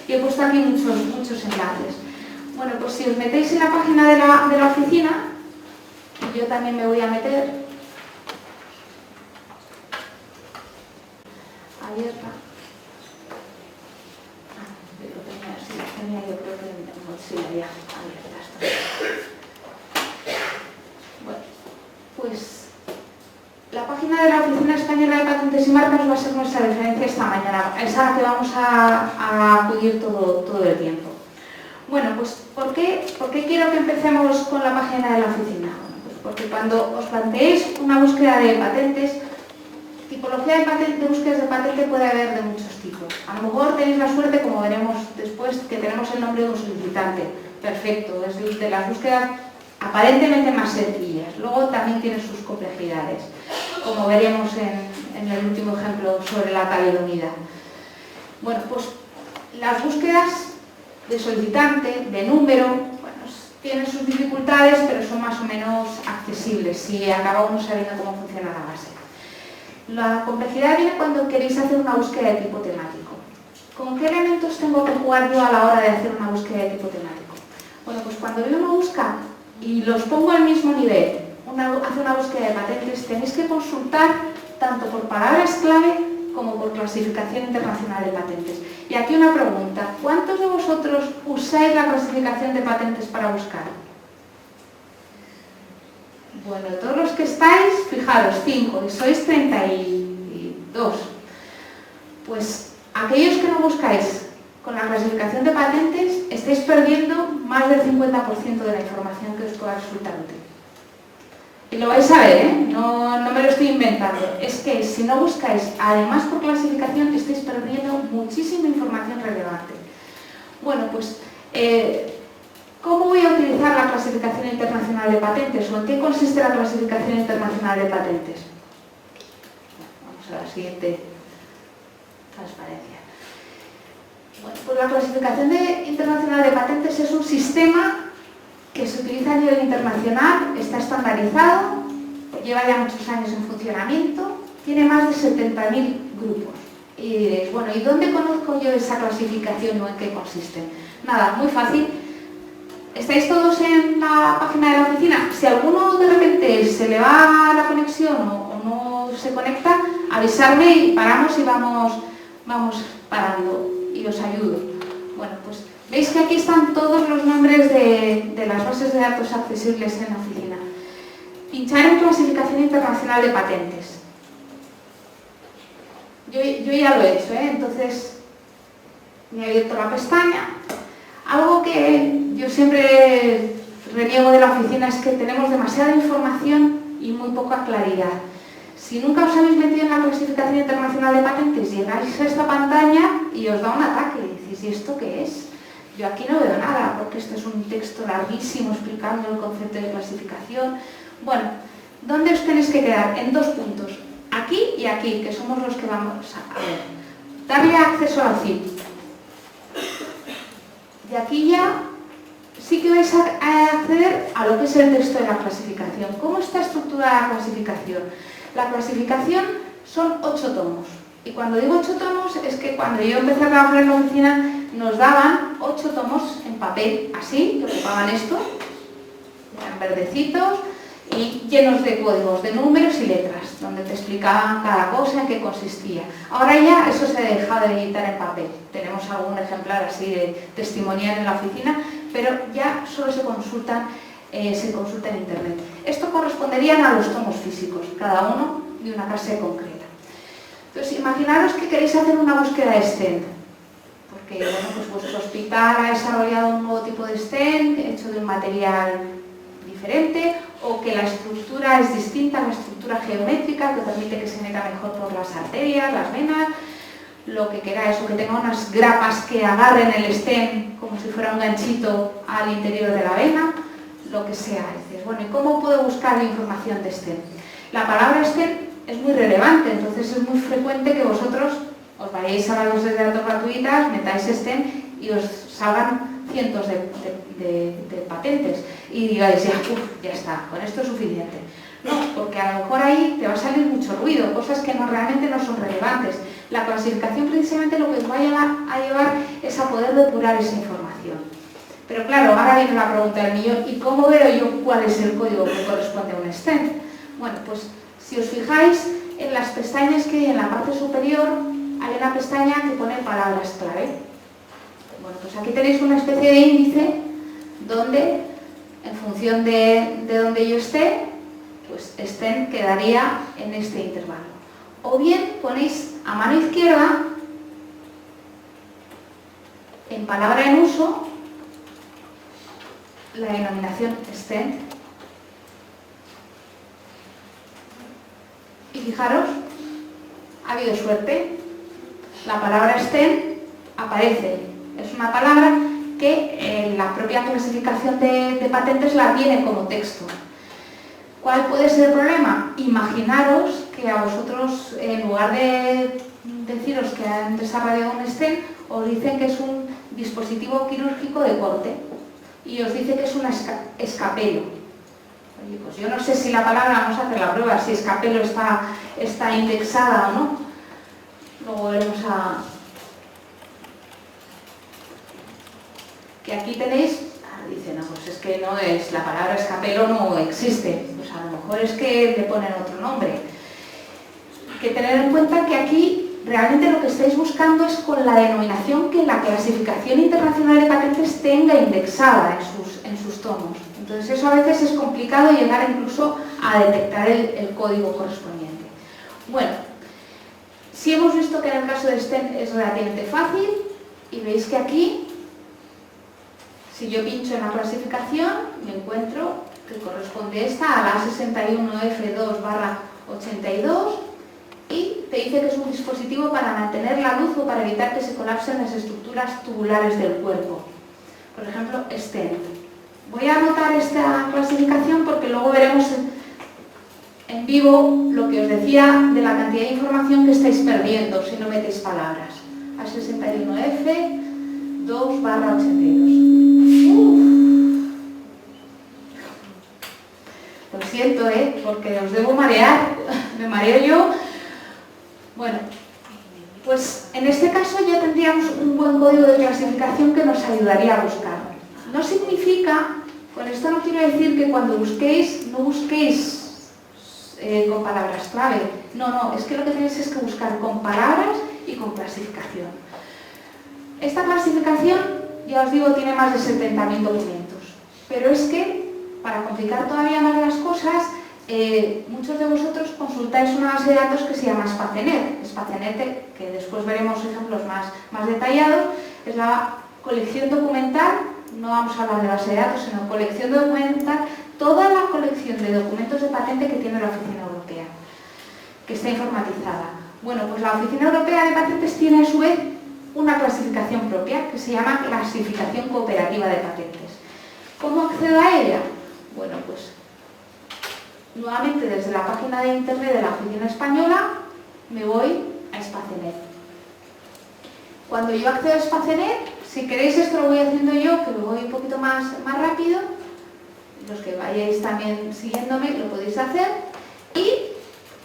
y he puesto aquí muchos enlaces. Bueno, pues si os metéis en la página de la oficina, yo también me voy a meter. Abierta. Tenía yo creo que en Mozilla abierta. Bueno, pues la página de la Oficina Española de Patentes y Marcas va a ser nuestra referencia esta mañana. Es a la que vamos a acudir todo el tiempo. Bueno, pues ¿por qué quiero que empecemos con la página de la oficina? Bueno, pues porque cuando os planteéis una búsqueda de patentes, tipología de búsquedas de patente puede haber de muchos tipos. A lo mejor tenéis la suerte, como veremos después, que tenemos el nombre de un solicitante. Perfecto, es de las búsquedas aparentemente más sencillas. Luego también tiene sus complejidades, como veremos en el último ejemplo sobre la talidomida. Bueno, pues las búsquedas de solicitante, de número, bueno, tienen sus dificultades, pero son más o menos accesibles si acabamos sabiendo cómo funciona la base. La complejidad viene cuando queréis hacer una búsqueda de tipo temático. ¿Con qué elementos tengo que jugar yo a la hora de hacer una búsqueda de tipo temático? Bueno, pues cuando yo uno busca y los pongo al mismo nivel, hace una búsqueda de patentes, tenéis que consultar tanto por palabras clave como por clasificación internacional de patentes. Y aquí una pregunta, ¿cuántos de vosotros usáis la clasificación de patentes para buscar? Bueno, todos los que estáis, fijaros, 5, y sois 32. Pues aquellos que no buscáis con la clasificación de patentes, estáis perdiendo más del 50% de la información que os pueda resultar útil. Y lo vais a ver, ¿eh? No me lo estoy inventando. Es que si no buscáis, además por clasificación, estáis perdiendo muchísima información relevante. Bueno, pues, ¿cómo voy a utilizar la clasificación internacional de patentes? ¿O en qué consiste la clasificación internacional de patentes? Vamos a la siguiente transparencia. Bueno, pues la clasificación internacional de patentes es un sistema que se utiliza a nivel internacional, está estandarizado, lleva ya muchos años en funcionamiento, tiene más de 70.000 grupos. Y diréis, bueno, ¿y dónde conozco yo esa clasificación o en qué consiste? Nada, muy fácil. ¿Estáis todos en la página de la oficina? Si alguno de repente se le va la conexión o no se conecta, avisarme y paramos y vamos parando y os ayudo. Bueno, pues veis que aquí están todos los nombres de las bases de datos accesibles en la oficina. Pinchar en clasificación internacional de patentes. Yo ya lo he hecho, entonces me he abierto la pestaña. Algo que yo siempre reniego de la oficina es que tenemos demasiada información y muy poca claridad. Si nunca os habéis metido en la clasificación internacional de patentes, llegáis a esta pantalla y os da un ataque. Decís, ¿y esto qué es? Yo aquí no veo nada, porque esto es un texto larguísimo explicando el concepto de clasificación. Bueno, ¿dónde os tenéis que quedar? En dos puntos, aquí y aquí, que somos los que vamos a ver. Darle acceso a la CIP. Y aquí ya sí que vais a acceder a lo que es el texto de la clasificación. ¿Cómo está estructurada la clasificación? La clasificación son 8 tomos. Y cuando digo 8 tomos es que cuando yo empecé a trabajar en la oficina nos daban 8 tomos en papel, así, que ocupaban esto, eran verdecitos y llenos de códigos, de números y letras, donde te explicaban cada cosa, en qué consistía. Ahora ya eso se ha dejado de editar en papel. Tenemos algún ejemplar así de testimonial en la oficina, pero ya solo se consulta en internet. Esto corresponderían a los tomos físicos, cada uno de una clase concreta. Entonces, imaginaros que queréis hacer una búsqueda de STEM, porque bueno, pues vuestro hospital ha desarrollado un nuevo tipo de STEM hecho de un material diferente, o que la estructura es distinta a la estructura geométrica que permite que se meta mejor por las arterias, las venas, lo que queráis, o que tenga unas grapas que agarren el STEM como si fuera un ganchito al interior de la vena, lo que sea. Dices, bueno, ¿y cómo puedo buscar información de STEM? La palabra STEM es muy relevante, entonces es muy frecuente que vosotros os vayáis a las bases de datos gratuitas, metáis STEM y os salgan cientos de patentes y digáis, ya está, con esto es suficiente. No, porque a lo mejor ahí te va a salir mucho ruido, cosas que realmente no son relevantes. La clasificación precisamente lo que os va a llevar es a poder depurar esa información. Pero claro, ahora viene la pregunta del millón, ¿y cómo veo yo cuál es el código que corresponde a un STEM? Bueno, pues si os fijáis en las pestañas que hay en la parte superior, hay una pestaña que pone palabras clave. Bueno, pues aquí tenéis una especie de índice donde, en función de donde yo esté, pues STEM quedaría en este intervalo. O bien ponéis a mano izquierda, en palabra en uso, la denominación STEM. Y fijaros, ha habido suerte. La palabra STEM aparece. Es una palabra que la propia clasificación de patentes la tiene como texto. ¿Cuál puede ser el problema? Imaginaros que a vosotros, en lugar de deciros que han desarrollado un STEM, os dicen que es un dispositivo quirúrgico de corte y os dice que es un escapelo. Oye, pues yo no sé si la palabra, vamos a hacer la prueba, si escapelo está indexada o no. Luego veremos que aquí tenéis, dice, no, pues es que no es, la palabra escapelo no existe, pues a lo mejor es que le ponen otro nombre. Hay que tener en cuenta que aquí realmente lo que estáis buscando es con la denominación que la clasificación internacional de patentes tenga indexada en sus tomos. Entonces eso a veces es complicado llegar incluso a detectar el código correspondiente. Bueno, si hemos visto que en el caso de STEM es relativamente fácil, y veis que aquí, si yo pincho en la clasificación, me encuentro que corresponde esta a la 61F2/82 y te dice que es un dispositivo para mantener la luz o para evitar que se colapsen las estructuras tubulares del cuerpo. Por ejemplo, STEM. Voy a anotar esta clasificación porque luego veremos en vivo lo que os decía de la cantidad de información que estáis perdiendo si no metéis palabras. A61F2/82. Lo siento, porque os debo marear, me mareo yo. Bueno, pues en este caso ya tendríamos un buen código de clasificación que nos ayudaría a buscar. No significa, con esto no quiero decir que cuando busquéis, no busquéis con palabras clave. No, es que lo que tenéis es que buscar con palabras y con clasificación. Esta clasificación, ya os digo, tiene más de 70.000 documentos. Pero es que, para complicar todavía más las cosas, muchos de vosotros consultáis una base de datos que se llama Spacenet. Spacenet, que después veremos ejemplos más detallados, es la colección documental, no vamos a hablar de base de datos, sino colección documental, toda la colección de documentos de patente que tiene la Oficina Europea, que está informatizada. Bueno, pues la Oficina Europea de Patentes tiene a su vez una clasificación propia que se llama Clasificación Cooperativa de Patentes. ¿Cómo accedo a ella? Bueno, pues nuevamente desde la página de internet de la Oficina Española me voy a Spacenet. Cuando yo accedo a Spacenet, si queréis esto lo voy haciendo yo, que me voy un poquito más rápido, los que vayáis también siguiéndome lo podéis hacer, y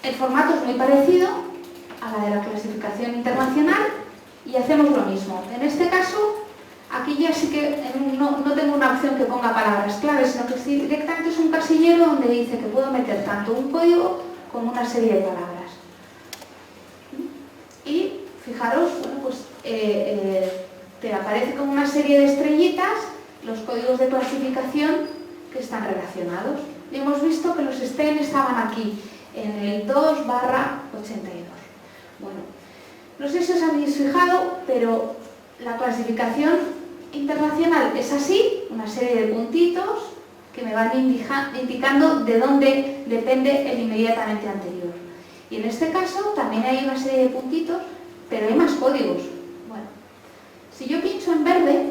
el formato es muy parecido a la de la clasificación internacional y hacemos lo mismo. En este caso, aquí ya sí que no tengo una opción que ponga palabras claves, sino que directamente es un casillero donde dice que puedo meter tanto un código como una serie de palabras. Y fijaros, bueno, pues te aparece como una serie de estrellitas los códigos de clasificación que están relacionados. Y hemos visto que los STEM estaban aquí, en el 2/82. Bueno, no sé si os habéis fijado, pero la clasificación internacional es así, una serie de puntitos que me van indicando de dónde depende el inmediatamente anterior. Y en este caso también hay una serie de puntitos, pero hay más códigos. Bueno, si yo pincho en verde,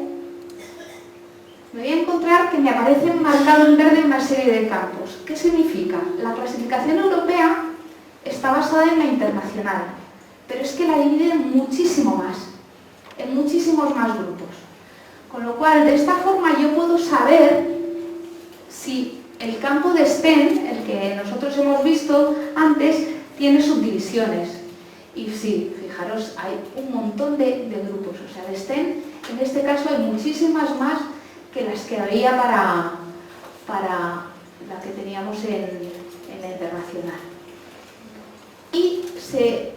me voy a encontrar que me aparecen marcados en verde una serie de campos. ¿Qué significa? La clasificación europea está basada en la internacional, pero es que la divide muchísimo más, en muchísimos más grupos. Con lo cual, de esta forma yo puedo saber si el campo de STEM, el que nosotros hemos visto antes, tiene subdivisiones. Y sí, fijaros, hay un montón de grupos. O sea, de STEM, en este caso hay muchísimas más que las que había para la que teníamos en la internacional. Y se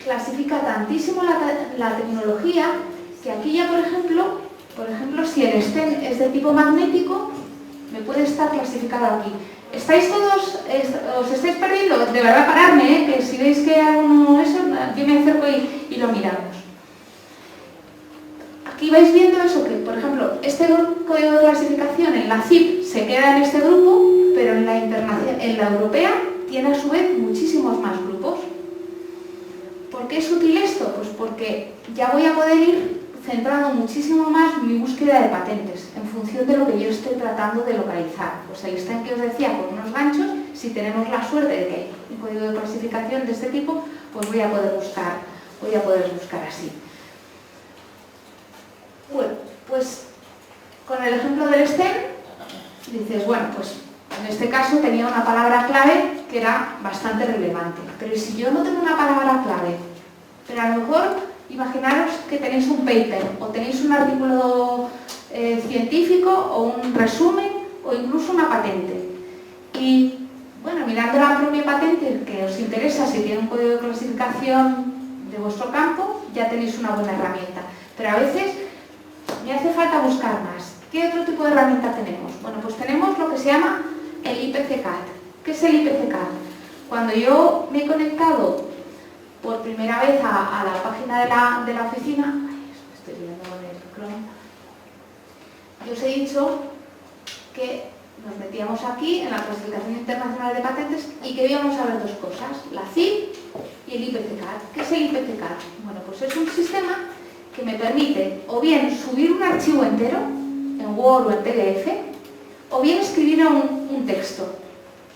clasifica tantísimo la tecnología que aquí ya, por ejemplo, si el STEM es de tipo magnético, me puede estar clasificado aquí. ¿Estáis todos, os estáis perdiendo? De verdad, pararme, que si veis que alguno eso, yo me acerco y lo miramos. Aquí vais viendo eso, que por ejemplo, este código de clasificación en la CIP se queda en este grupo, pero en la europea tiene a su vez muchísimos más grupos. ¿Por qué es útil esto? Pues porque ya voy a poder ir centrando muchísimo más mi búsqueda de patentes en función de lo que yo esté tratando de localizar. Pues el STEM que os decía, con unos ganchos, si tenemos la suerte de que hay un código de clasificación de este tipo, pues voy a poder buscar así. Bueno, pues con el ejemplo del STEM, dices, bueno, pues en este caso tenía una palabra clave que era bastante relevante. Pero si yo no tengo una palabra clave, pero a lo mejor imaginaros que tenéis un paper o tenéis un artículo científico o un resumen o incluso una patente. Y bueno, mirando la propia patente que os interesa, si tiene un código de clasificación de vuestro campo, ya tenéis una buena herramienta. Pero a veces me hace falta buscar más. ¿Qué otro tipo de herramienta tenemos? Bueno, pues tenemos lo que se llama el IPCCAT. ¿Qué es el IPCCAT? Cuando yo me he conectado por primera vez a la página de la oficina, estoy viendo con el Chrome, yo os he dicho que nos metíamos aquí en la clasificación internacional de patentes y que íbamos a ver dos cosas, la CIP y el IPCCAT. ¿Qué es el IPCCAT? Bueno, pues es un sistema que me permite o bien subir un archivo entero en Word o en PDF, o bien escribir un texto.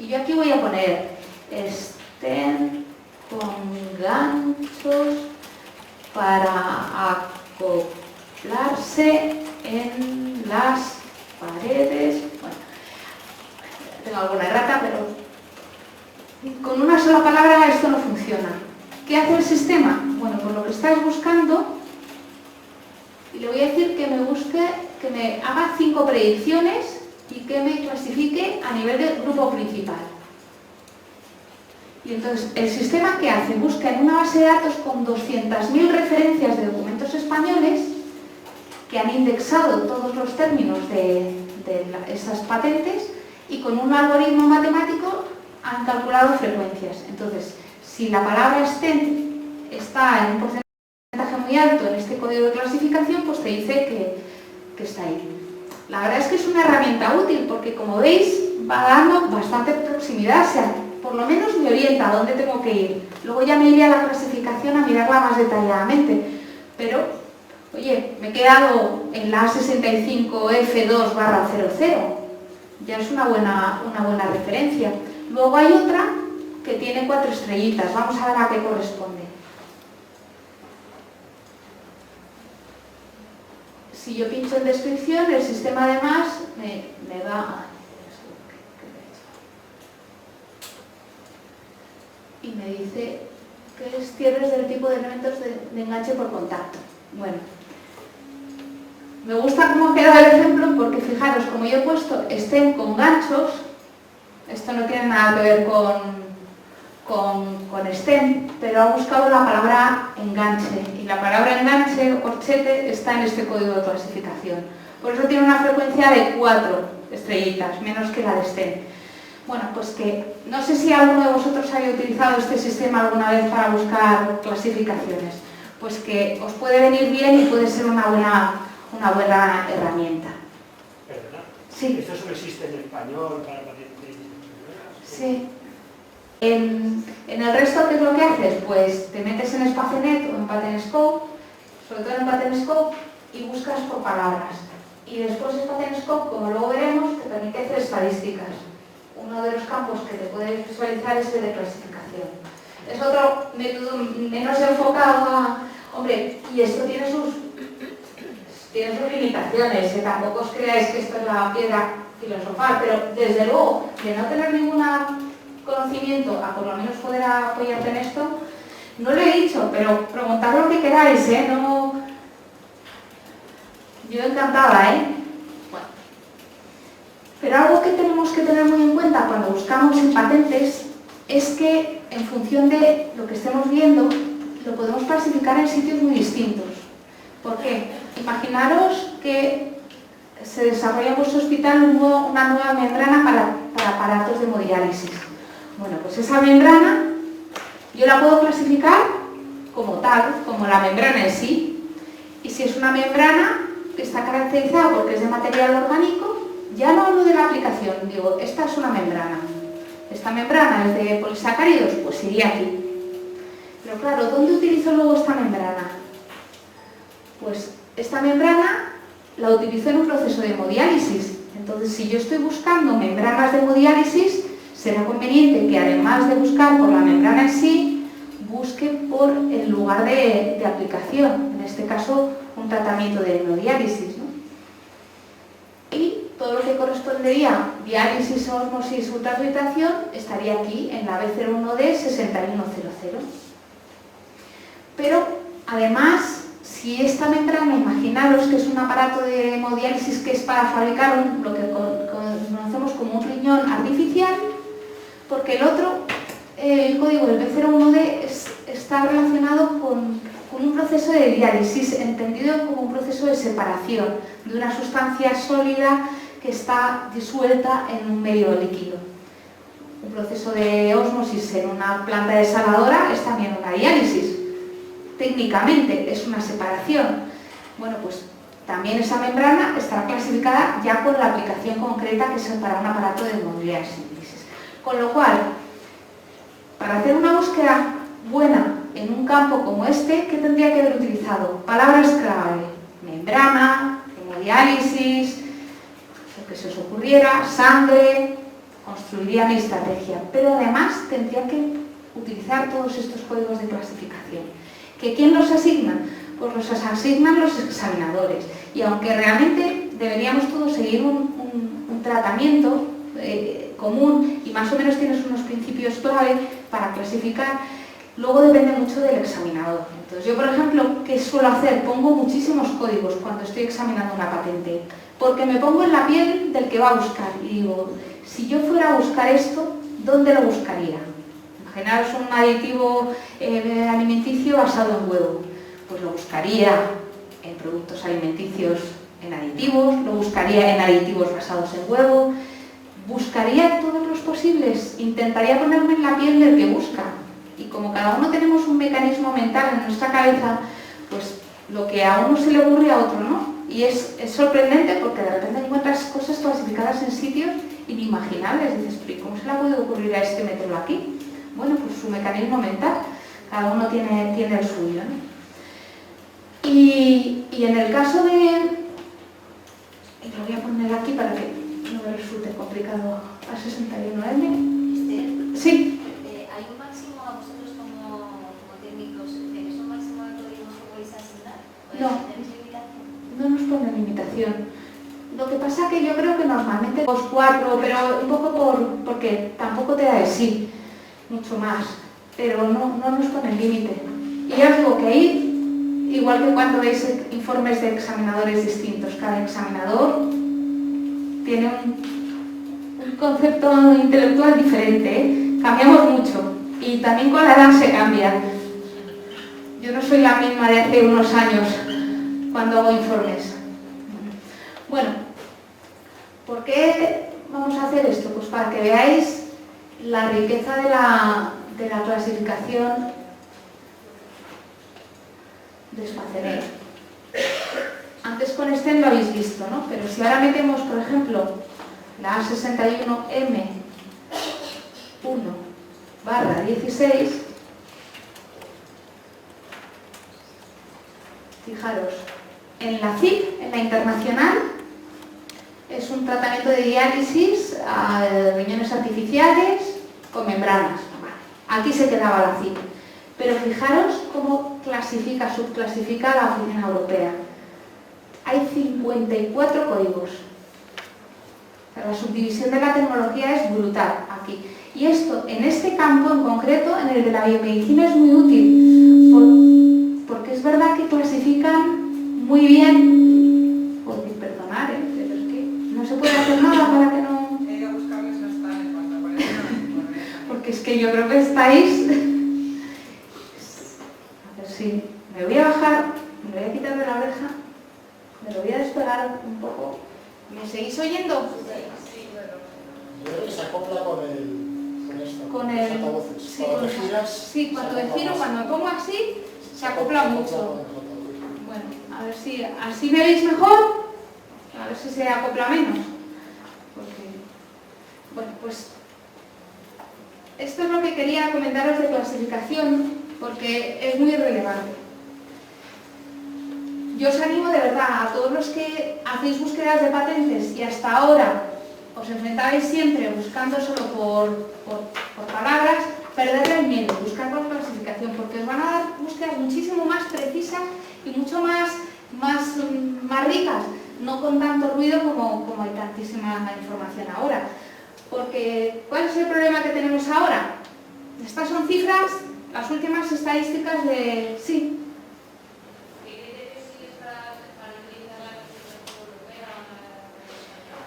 Y yo aquí voy a poner STEM con ganchos para acoplarse en las paredes. Bueno, tengo alguna errata, pero con una sola palabra esto no funciona. ¿Qué hace el sistema? Bueno, pues lo que estáis buscando, y le voy a decir que me haga 5 predicciones y que me clasifique a nivel del grupo principal. Y entonces, ¿el sistema qué hace? Busca en una base de datos con 200.000 referencias de documentos españoles que han indexado todos los términos de esas patentes y con un algoritmo matemático han calculado frecuencias. Entonces, si la palabra STEM está en un porcentaje muy alto en este código de clasificación, pues te dice que está ahí. La verdad es que es una herramienta útil porque, como veis, va dando bastante proximidad, o sea, por lo menos me orienta a dónde tengo que ir. Luego ya me iré a la clasificación a mirarla más detalladamente. Pero, oye, me he quedado en la 65F2/00. Ya es una buena referencia. Luego hay otra que tiene 4 estrellitas. Vamos a ver a qué corresponde. Si yo pincho en descripción, el sistema además me va... y me dice que es cierres del tipo de elementos de enganche por contacto. Bueno, me gusta cómo queda el ejemplo porque fijaros, como yo he puesto STEM con ganchos, esto no tiene nada que ver con STEM, pero ha buscado la palabra enganche, y la palabra enganche o corchete está en este código de clasificación. Por eso tiene una frecuencia de 4 estrellitas, menos que la de STEM. Bueno, pues que no sé si alguno de vosotros haya utilizado este sistema alguna vez para buscar clasificaciones. Pues que os puede venir bien y puede ser una buena herramienta. ¿Verdad? Sí. ¿Esto solo existe en español para patentes? Sí. En el resto, ¿qué es lo que haces? Pues te metes en Spacenet o en Pattenscope, sobre todo en Pattenscope, y buscas por palabras. Y después Pattenscope, como luego veremos, te permite hacer estadísticas. Uno de los campos que te puedes visualizar es el de clasificación. Es otro método menos enfocado a... Hombre, y esto tiene sus limitaciones, que tampoco os creáis que esto es la piedra filosofal, pero desde luego, de no tener ningún conocimiento a por lo menos poder apoyarte en esto, no lo he dicho, pero preguntad lo que queráis, ¿eh? No... Yo encantada, ¿eh? Bueno. Pero algo que tenemos que tener muy en cuenta cuando buscamos en patentes es que en función de lo que estemos viendo, lo podemos clasificar en sitios muy distintos. ¿Por qué? Imaginaros que se desarrolla en vuestro hospital una nueva membrana para aparatos de hemodiálisis. Bueno, pues esa membrana yo la puedo clasificar como tal, como la membrana en sí. Y si es una membrana que está caracterizada porque es de material orgánico, ya no hablo de la aplicación, digo, esta es una membrana. Esta membrana es de polisacáridos, pues iría aquí. Pero claro, ¿dónde utilizo luego esta membrana? Pues esta membrana la utilizo en un proceso de hemodiálisis. Entonces, si yo estoy buscando membranas de hemodiálisis, será conveniente que además de buscar por la membrana en sí, busque por el lugar de aplicación, en este caso un tratamiento de hemodiálisis, ¿no? Y todo lo que correspondería diálisis, ósmosis, ultrafiltración estaría aquí en la B01D6100. Pero además, si esta membrana, imaginaros que es un aparato de hemodiálisis que es para fabricar lo que conocemos como un riñón artificial, porque el otro, el código del B01D está relacionado con un proceso de diálisis, entendido como un proceso de separación de una sustancia sólida que está disuelta en un medio líquido. Un proceso de ósmosis en una planta desaladora es también una diálisis. Técnicamente es una separación. Bueno, pues también esa membrana estará clasificada ya con la aplicación concreta que es para un aparato de hemodiálisis. Con lo cual, para hacer una búsqueda buena en un campo como este, ¿qué tendría que haber utilizado? Palabras clave: membrana, hemodiálisis, lo que se os ocurriera, sangre, construiría mi estrategia. Pero además tendría que utilizar todos estos códigos de clasificación. ¿Que quién los asigna? Pues los asignan los examinadores. Y aunque realmente deberíamos todos seguir un tratamiento común y más o menos tienes unos principios clave para clasificar, luego depende mucho del examinador. Entonces yo, por ejemplo, ¿qué suelo hacer? Pongo muchísimos códigos cuando estoy examinando una patente, porque me pongo en la piel del que va a buscar y digo, si yo fuera a buscar esto, ¿dónde lo buscaría? Imaginaros un aditivo alimenticio basado en huevo, pues lo buscaría en productos alimenticios en aditivos, lo buscaría en aditivos basados en huevo, buscaría todos los posibles, intentaría ponerme en la piel del que busca. Y como cada uno tenemos un mecanismo mental en nuestra cabeza, pues lo que a uno se le ocurre a otro, ¿no? Y es sorprendente porque de repente encuentras cosas clasificadas en sitios inimaginables. Dices, pero ¿y cómo se le puede ocurrir a este meterlo aquí? Bueno, pues su mecanismo mental, cada uno tiene el suyo, ¿no? Y en el caso de... Y lo voy a poner aquí para que no me resulte complicado a 61M. Sí. ¿Hay un máximo a vosotros como técnicos? ¿Tenéis un máximo de códigos que podéis asignar? No. ¿Tenéis limitación? No nos pone limitación. Lo que pasa que yo creo que normalmente los 4, pero un poco porque tampoco te da de sí, mucho más, pero no nos pone límite. Y ya os digo que ahí, igual que cuando veis informes de examinadores distintos, cada examinador tiene un concepto intelectual diferente, ¿eh? Cambiamos mucho y también con la edad se cambia. Yo no soy la misma de hace unos años cuando hago informes. Bueno, ¿por qué vamos vamos a hacer esto? Pues para que veáis la riqueza de la clasificación de Spacenet. Antes con este lo habéis visto, ¿no? Pero si ahora metemos, por ejemplo, la A61M1/16, fijaros, en la CIP, en la internacional, es un tratamiento de diálisis a riñones artificiales con membranas. Aquí se quedaba la CIP. Pero fijaros cómo subclasifica la Oficina Europea. Hay 54 códigos. La subdivisión de la tecnología es brutal aquí. Y esto, en este campo en concreto, en el de la biomedicina, es muy útil. Porque es verdad que clasifican muy bien. Podéis perdonar, pero es que no se puede hacer nada para que no... He ido a buscarles hasta en cuanto aparecieron. Porque es que yo creo que estáis... A ver si... Me voy a bajar, me voy a quitar de la oreja, me lo voy a despegar un poco. ¿Me seguís oyendo? Yo creo que se acopla con esto, Con el... altavoces. Sí, Cuando te giras, sí, cuando se me acopla giro, más. cuando me pongo así, se acopla mucho. con el altavoz. Bueno, a ver si así me veis mejor, a ver si se acopla menos. Porque, bueno, pues esto es lo que quería comentaros de clasificación, porque es muy relevante. Yo os animo de verdad a todos los que hacéis búsquedas de patentes y hasta ahora os enfrentabais siempre buscando solo por palabras, perderle el miedo, buscar por clasificación, porque os van a dar búsquedas muchísimo más precisas y mucho más ricas, no con tanto ruido como hay tantísima información ahora. Porque, ¿cuál es el problema que tenemos ahora? Estas son cifras, las últimas estadísticas de... Sí.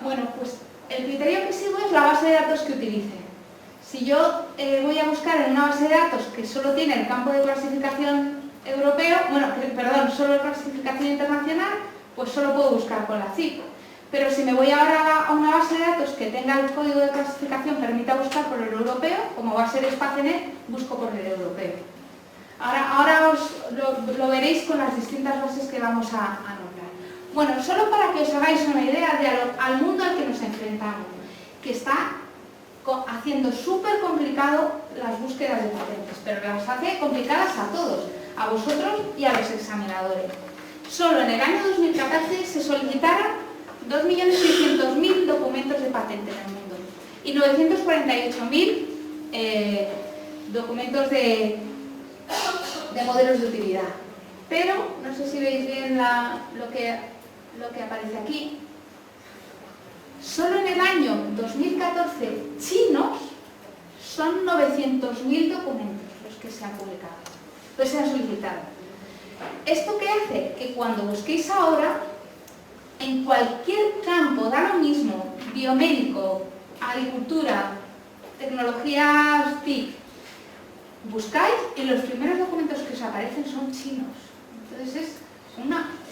Bueno, pues el criterio que sigo es la base de datos que utilice. Si yo voy a buscar en una base de datos que solo tiene el campo de clasificación europeo, solo de clasificación internacional, pues solo puedo buscar con la CIP. Pero si me voy ahora a una base de datos que tenga el código de clasificación permita buscar por el europeo, como va a ser Spacenet, busco por el europeo. Ahora lo veréis con las distintas bases que vamos a nombrar. Bueno, solo para que os hagáis una idea al mundo al que nos enfrentamos, que está haciendo súper complicado las búsquedas de patentes, pero las hace complicadas a todos, a vosotros y a los examinadores. Solo en el año 2014 se solicitaron 2.600.000 documentos de patente en el mundo y 948.000 documentos de modelos de utilidad. Pero, no sé si veis bien lo que aparece aquí, solo en el año 2014 chinos son 900.000 documentos los que se han publicado, los que se han solicitado. ¿Esto qué hace? Que cuando busquéis ahora, en cualquier campo, da lo mismo, biomédico, agricultura, tecnologías TIC, buscáis y los primeros documentos que os aparecen son chinos. Entonces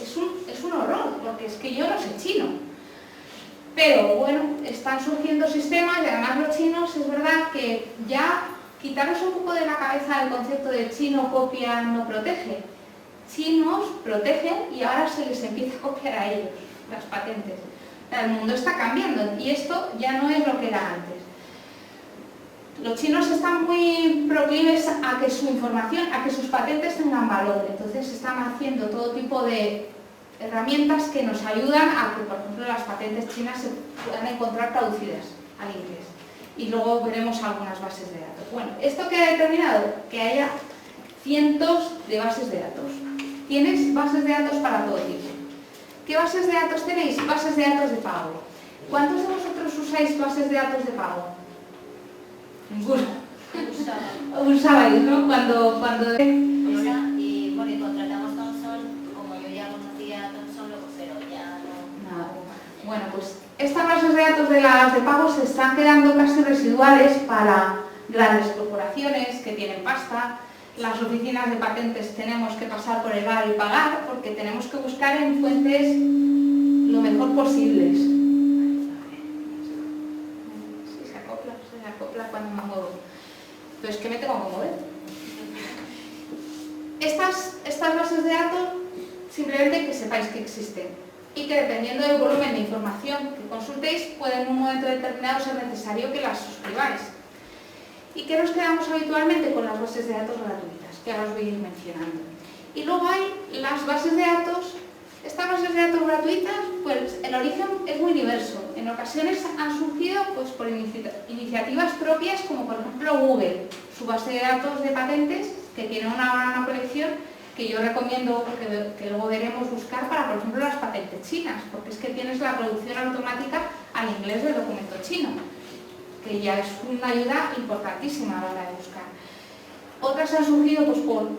es un horror, porque es que yo no sé chino. Pero bueno, están surgiendo sistemas y además los chinos es verdad que ya quitaros un poco de la cabeza el concepto de chino copia no protege. Chinos protegen y ahora se les empieza a copiar a ellos las patentes. El mundo está cambiando y esto ya no es lo que era antes. Los chinos están muy proclives a que su información, a que sus patentes tengan valor, entonces están haciendo todo tipo de herramientas que nos ayudan a que, por ejemplo, las patentes chinas se puedan encontrar traducidas al inglés. Y luego veremos algunas bases de datos. Bueno, ¿esto qué ha determinado? Que haya cientos de bases de datos. Tienes bases de datos para todo tipo. ¿Qué bases de datos tenéis? Bases de datos de pago. ¿Cuántos de vosotros usáis bases de datos de pago? Ninguno. Usabais, ¿no? Cuando... Esa, y bueno, y contratamos Thomson, como yo ya conocía Thomson, pero ya no... Nada. Bueno, pues estas bases de datos de las de pago se están quedando casi residuales para grandes corporaciones que tienen pasta. Las oficinas de patentes tenemos que pasar por el aro y pagar porque tenemos que buscar en fuentes lo mejor posibles. sepáis que existen y que dependiendo del volumen de información que consultéis puede en un momento determinado ser necesario que las suscribáis. ¿Y qué nos quedamos habitualmente? Con las bases de datos gratuitas, que ahora os voy a ir mencionando. Y luego hay las bases de datos. Estas bases de datos gratuitas, pues el origen es muy diverso. En ocasiones han surgido pues, por iniciativas propias, como por ejemplo Google, su base de datos de patentes, que tiene una colección que yo recomiendo, que luego veremos, buscar para, por ejemplo, las patentes chinas, porque es que tienes la traducción automática al inglés del documento chino, que ya es una ayuda importantísima a la hora de buscar. Otras han surgido pues, por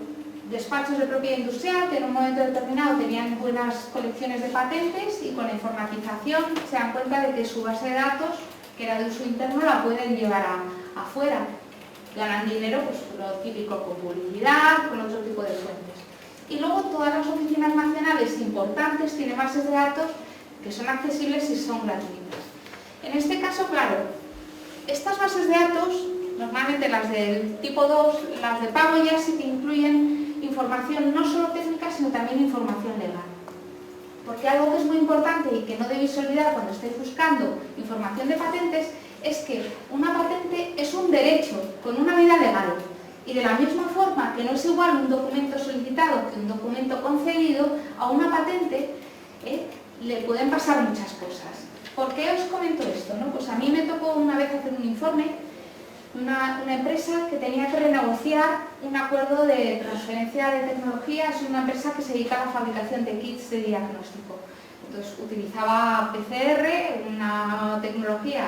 despachos de propiedad industrial que en un momento determinado tenían buenas colecciones de patentes y con la informatización se dan cuenta de que su base de datos, que era de uso interno, la pueden llevar afuera. Ganan dinero, pues lo típico, con publicidad, con otro tipo de fuentes. Y luego todas las oficinas nacionales importantes tienen bases de datos que son accesibles y son gratuitas. En este caso, claro, estas bases de datos, normalmente las del tipo 2, las de pago, ya sí que incluyen información no solo técnica, sino también información legal. Porque algo que es muy importante y que no debéis olvidar cuando estéis buscando información de patentes es que una patente es un derecho con una vida legal. Y de la misma forma que no es igual un documento solicitado que un documento concedido, a una patente le pueden pasar muchas cosas. ¿Por qué os comento esto? Pues a mí me tocó una vez hacer un informe. Una empresa que tenía que renegociar un acuerdo de transferencia de tecnología. Es una empresa que se dedica a la fabricación de kits de diagnóstico. Entonces utilizaba PCR, una tecnología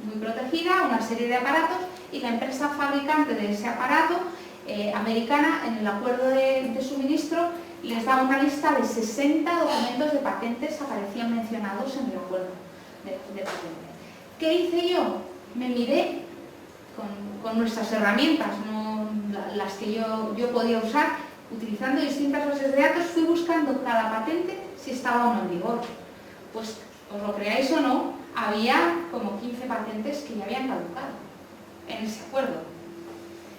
muy protegida, una serie de aparatos, y la empresa fabricante de ese aparato, americana, en el acuerdo de suministro, les daba una lista de 60 documentos de patentes que aparecían mencionados en el acuerdo de patente. ¿Qué hice yo? Me miré con nuestras herramientas, no las que yo podía usar, utilizando distintas bases de datos, fui buscando cada patente si estaba o no en vigor. Pues, os lo creáis o no, había como 15 patentes que ya habían caducado en ese acuerdo.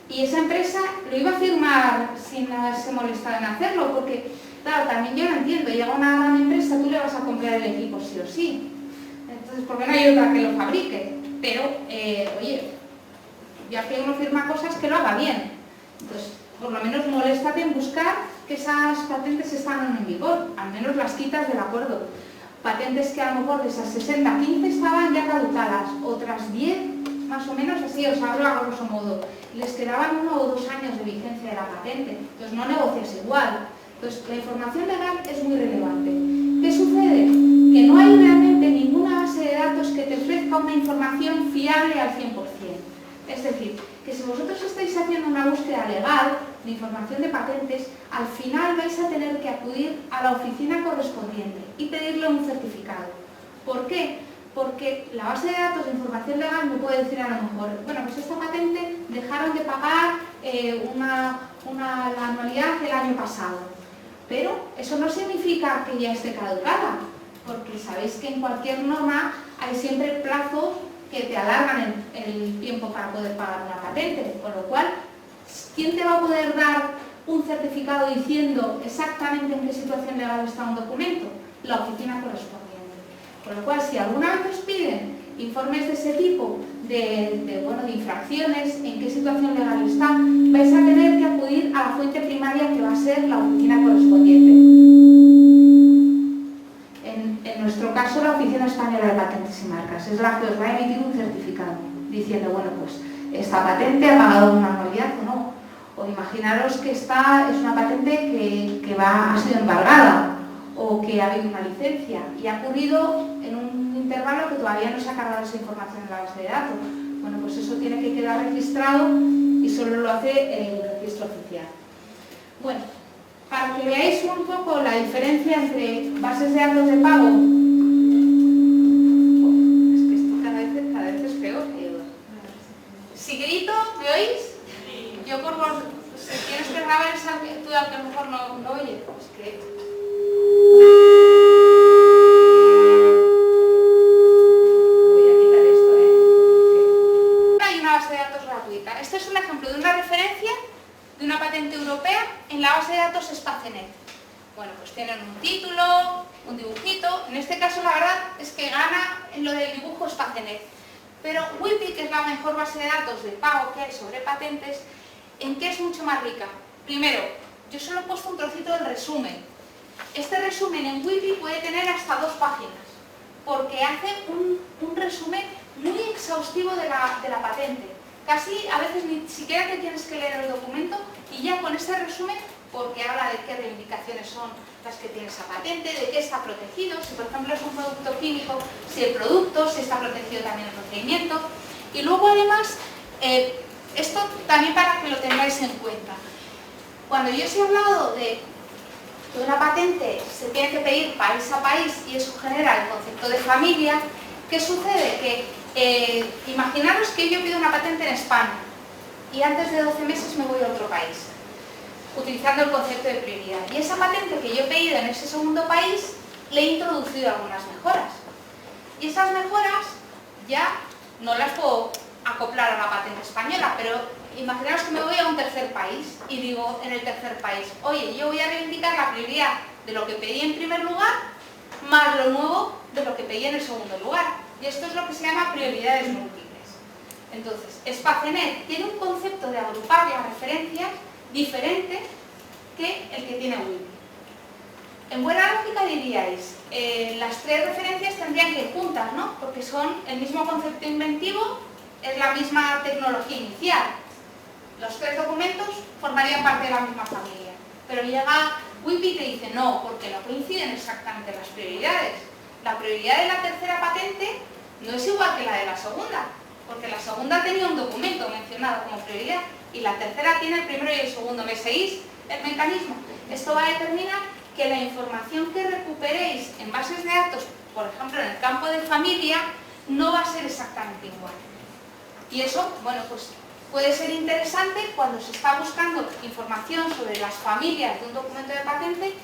Y esa empresa lo iba a firmar sin haberse molestado en hacerlo, porque, claro, también yo no entiendo, llega una gran empresa, tú le vas a comprar el equipo sí o sí. Entonces, ¿por qué no hay otra que lo fabrique? Pero, oye, ya que uno firma cosas, que lo haga bien. Entonces, por lo menos moléstate en buscar que esas patentes están en vigor, al menos las quitas del acuerdo. Patentes que a lo mejor de esas 60, 15 estaban ya caducadas, otras 10, más o menos así, os hablo a grosso modo. Les quedaban 1 o 2 años de vigencia de la patente, entonces no negocias igual. Entonces, la información legal es muy relevante. ¿Qué sucede? Que no hay realmente ninguna base de datos que te ofrezca una información fiable al 100%. Es decir, que si vosotros estáis haciendo una búsqueda legal de información de patentes, al final vais a tener que acudir a la oficina correspondiente y pedirle un certificado. ¿Por qué? Porque la base de datos de información legal me puede decir a lo mejor, bueno, pues esta patente dejaron de pagar la anualidad del año pasado. Pero eso no significa que ya esté caducada, porque sabéis que en cualquier norma hay siempre plazos que te alargan el tiempo para poder pagar una patente, con lo cual, ¿quién te va a poder dar un certificado diciendo exactamente en qué situación legal está un documento? La oficina correspondiente. Con lo cual, si alguna vez os piden informes de ese tipo, de infracciones, en qué situación legal está, vais a tener que acudir a la fuente primaria, que va a ser la oficina correspondiente. En nuestro caso, la Oficina Española de Patentes y Marcas es la que os va a emitir un certificado diciendo, bueno, pues esta patente ha pagado una anualidad o no. O imaginaros que esta es una patente que ha sido embargada o que ha habido una licencia y ha ocurrido en un intervalo que todavía no se ha cargado esa información en la base de datos. Bueno, pues eso tiene que quedar registrado y solo lo hace el registro oficial. Bueno, para que veáis un poco la diferencia entre bases de datos de pago, es que esto cada vez es peor. Si grito, ¿me oís? Yo por si tienes que grabar esa tú a lo mejor no oyes, pues que... Voy a quitar esto, Hay una base de datos gratuita. Este es un ejemplo de una referencia de una patente europea en la base de datos Spacenet. Bueno, pues tienen un título, un dibujito. En este caso la verdad es que gana en lo del dibujo Spacenet. Pero WIPI, que es la mejor base de datos de pago que hay sobre patentes, ¿en qué es mucho más rica? Primero, yo solo he puesto un trocito del resumen. Este resumen en WIPI puede tener hasta 2 páginas, porque hace un resumen muy exhaustivo de la patente. Casi a veces ni siquiera te tienes que leer el documento y ya con ese resumen, porque habla de qué reivindicaciones son las que tiene esa patente, de qué está protegido, si por ejemplo es un producto químico, si el producto, si está protegido también el procedimiento. Y luego además, esto también para que lo tengáis en cuenta. Cuando yo os he hablado de que una patente se tiene que pedir país a país y eso genera el concepto de familia, ¿qué sucede? Que imaginaros que yo pido una patente en España y antes de 12 meses me voy a otro país, utilizando el concepto de prioridad. Y esa patente que yo he pedido en ese segundo país, le he introducido algunas mejoras. Y esas mejoras ya no las puedo acoplar a la patente española, pero imaginaos que me voy a un tercer país y digo en el tercer país, oye, yo voy a reivindicar la prioridad de lo que pedí en primer lugar, más lo nuevo de lo que pedí en el segundo lugar. Y esto es lo que se llama prioridades múltiples. Entonces, Spacenet tiene un concepto de agrupar las referencias diferente que el que tiene WIPI. En buena lógica diríais, las 3 referencias tendrían que ir juntas, ¿no? Porque son el mismo concepto inventivo, es la misma tecnología inicial. Los 3 documentos formarían parte de la misma familia. Pero llega WIPI y te dice, no, porque no coinciden exactamente las prioridades. La prioridad de la tercera patente no es igual que la de la segunda, porque la segunda tenía un documento mencionado como prioridad y la tercera tiene el primero y el segundo. ¿Me seguís el mecanismo? Esto va a determinar que la información que recuperéis en bases de datos, por ejemplo en el campo de familia, no va a ser exactamente igual. Y eso, bueno, pues puede ser interesante cuando se está buscando información sobre las familias de un documento de patente,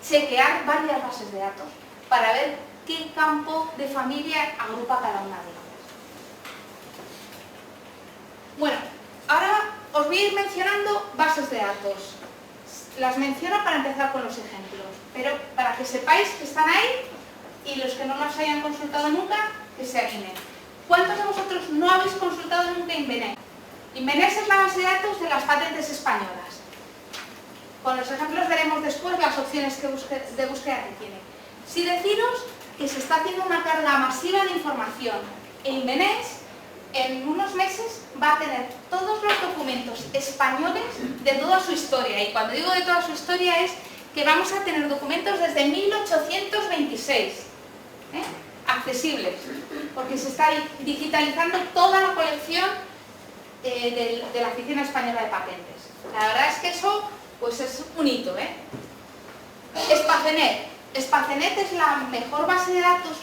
chequear varias bases de datos para ver qué campo de familia agrupa cada una de ellas. Bueno, ahora os voy a ir mencionando bases de datos. Las menciono para empezar con los ejemplos, pero para que sepáis que están ahí y los que no las hayan consultado nunca, que se animen. ¿Cuántos de vosotros no habéis consultado nunca Invenex? Invenex es la base de datos de las patentes españolas. Con los ejemplos veremos después las opciones de búsqueda que tiene. Si deciros que se está haciendo una carga masiva de información e Invenex en unos meses va a tener todos los documentos españoles de toda su historia. Y cuando digo de toda su historia es que vamos a tener documentos desde 1826, accesibles, porque se está digitalizando toda la colección de la Oficina Española de Patentes. La verdad es que eso pues es un hito. Spacenet es la mejor base de datos,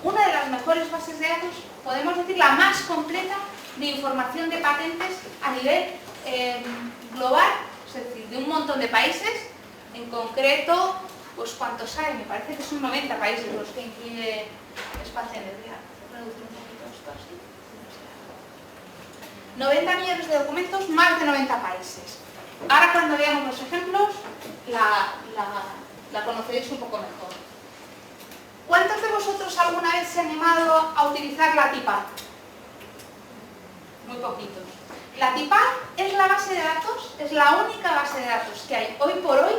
una de las mejores bases de datos, podemos decir la más completa de información de patentes a nivel global, es decir, de un montón de países, en concreto, pues ¿cuántos hay? Me parece que son 90 países los que incluye Spacenet. Voy a reducir un poquito esto así. 90 millones de documentos, más de 90 países. Ahora cuando veamos los ejemplos, la conoceréis un poco mejor. ¿Cuántos de vosotros alguna vez se han animado a utilizar la TIPAD? Muy poquitos. La TIPAD es la base de datos, es la única base de datos que hay hoy por hoy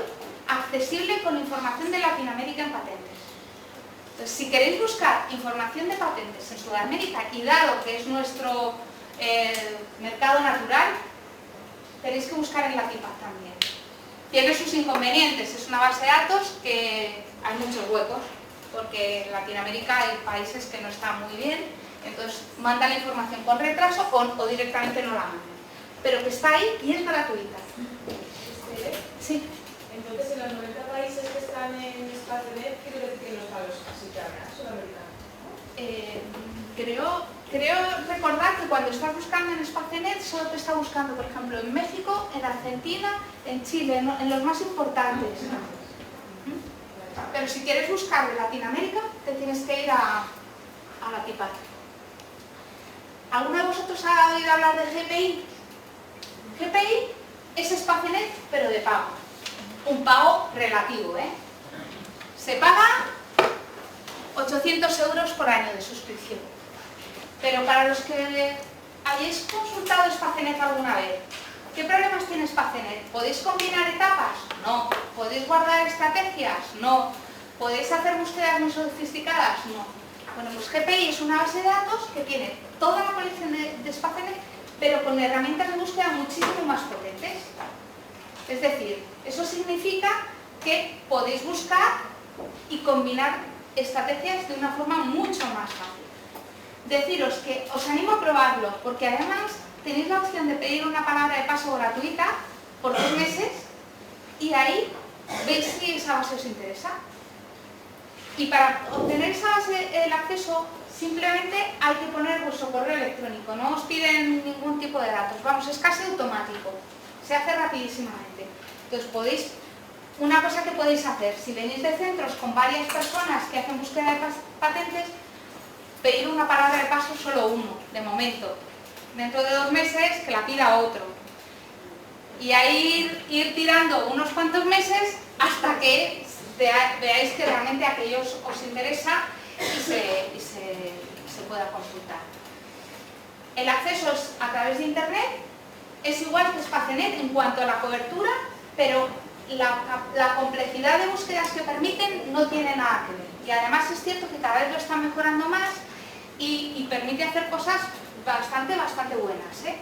accesible con información de Latinoamérica en patentes. Entonces, si queréis buscar información de patentes en Sudamérica, y dado que es nuestro mercado natural, tenéis que buscar en la TIPAD también. Tiene sus inconvenientes, es una base de datos que hay muchos huecos, porque en Latinoamérica hay países que no están muy bien, entonces mandan la información con retraso o directamente no la mandan. Pero que está ahí y es gratuita. Sí. Entonces, en los 90 países que están en Spacenet, quiero decir que no están los sudamericanos. Creo recordar que cuando estás buscando en Spacenet solo te está buscando, por ejemplo, en México, en Argentina, en Chile, en los más importantes. Pero si quieres buscar de Latinoamérica, te tienes que ir a la TIPAD. ¿Alguno de vosotros ha oído hablar de GPI? GPI es Spacenet, pero de pago. Un pago relativo, Se paga 800 € por año de suscripción. Pero para los que hayáis consultado Spacenet alguna vez, ¿qué problemas tiene Spacenet? ¿Podéis combinar etapas? No. ¿Podéis guardar estrategias? No. ¿Podéis hacer búsquedas muy sofisticadas? No. Bueno, pues GPI es una base de datos que tiene toda la colección de Spacenet, pero con herramientas de búsqueda muchísimo más potentes. Es decir, eso significa que podéis buscar y combinar estrategias de una forma mucho más fácil. Deciros que os animo a probarlo, porque además tenéis la opción de pedir una palabra de paso gratuita por 2 meses y ahí veis si esa base os interesa. Y para obtener esa base, el acceso, simplemente hay que poner vuestro correo electrónico, no os piden ningún tipo de datos, vamos, es casi automático, se hace rapidísimamente. Entonces una cosa que podéis hacer, si venís de centros con varias personas que hacen búsqueda de patentes, pedir una palabra de paso solo uno, de momento. Dentro de 2 meses que la pida otro. Y ahí ir tirando unos cuantos meses hasta que veáis que realmente aquello os interesa y se pueda consultar. El acceso es a través de internet, es igual que Spacenet en cuanto a la cobertura, pero la complejidad de búsquedas que permiten no tiene nada que ver. Y además es cierto que cada vez lo están mejorando más y permite hacer cosas bastante buenas, ¿eh?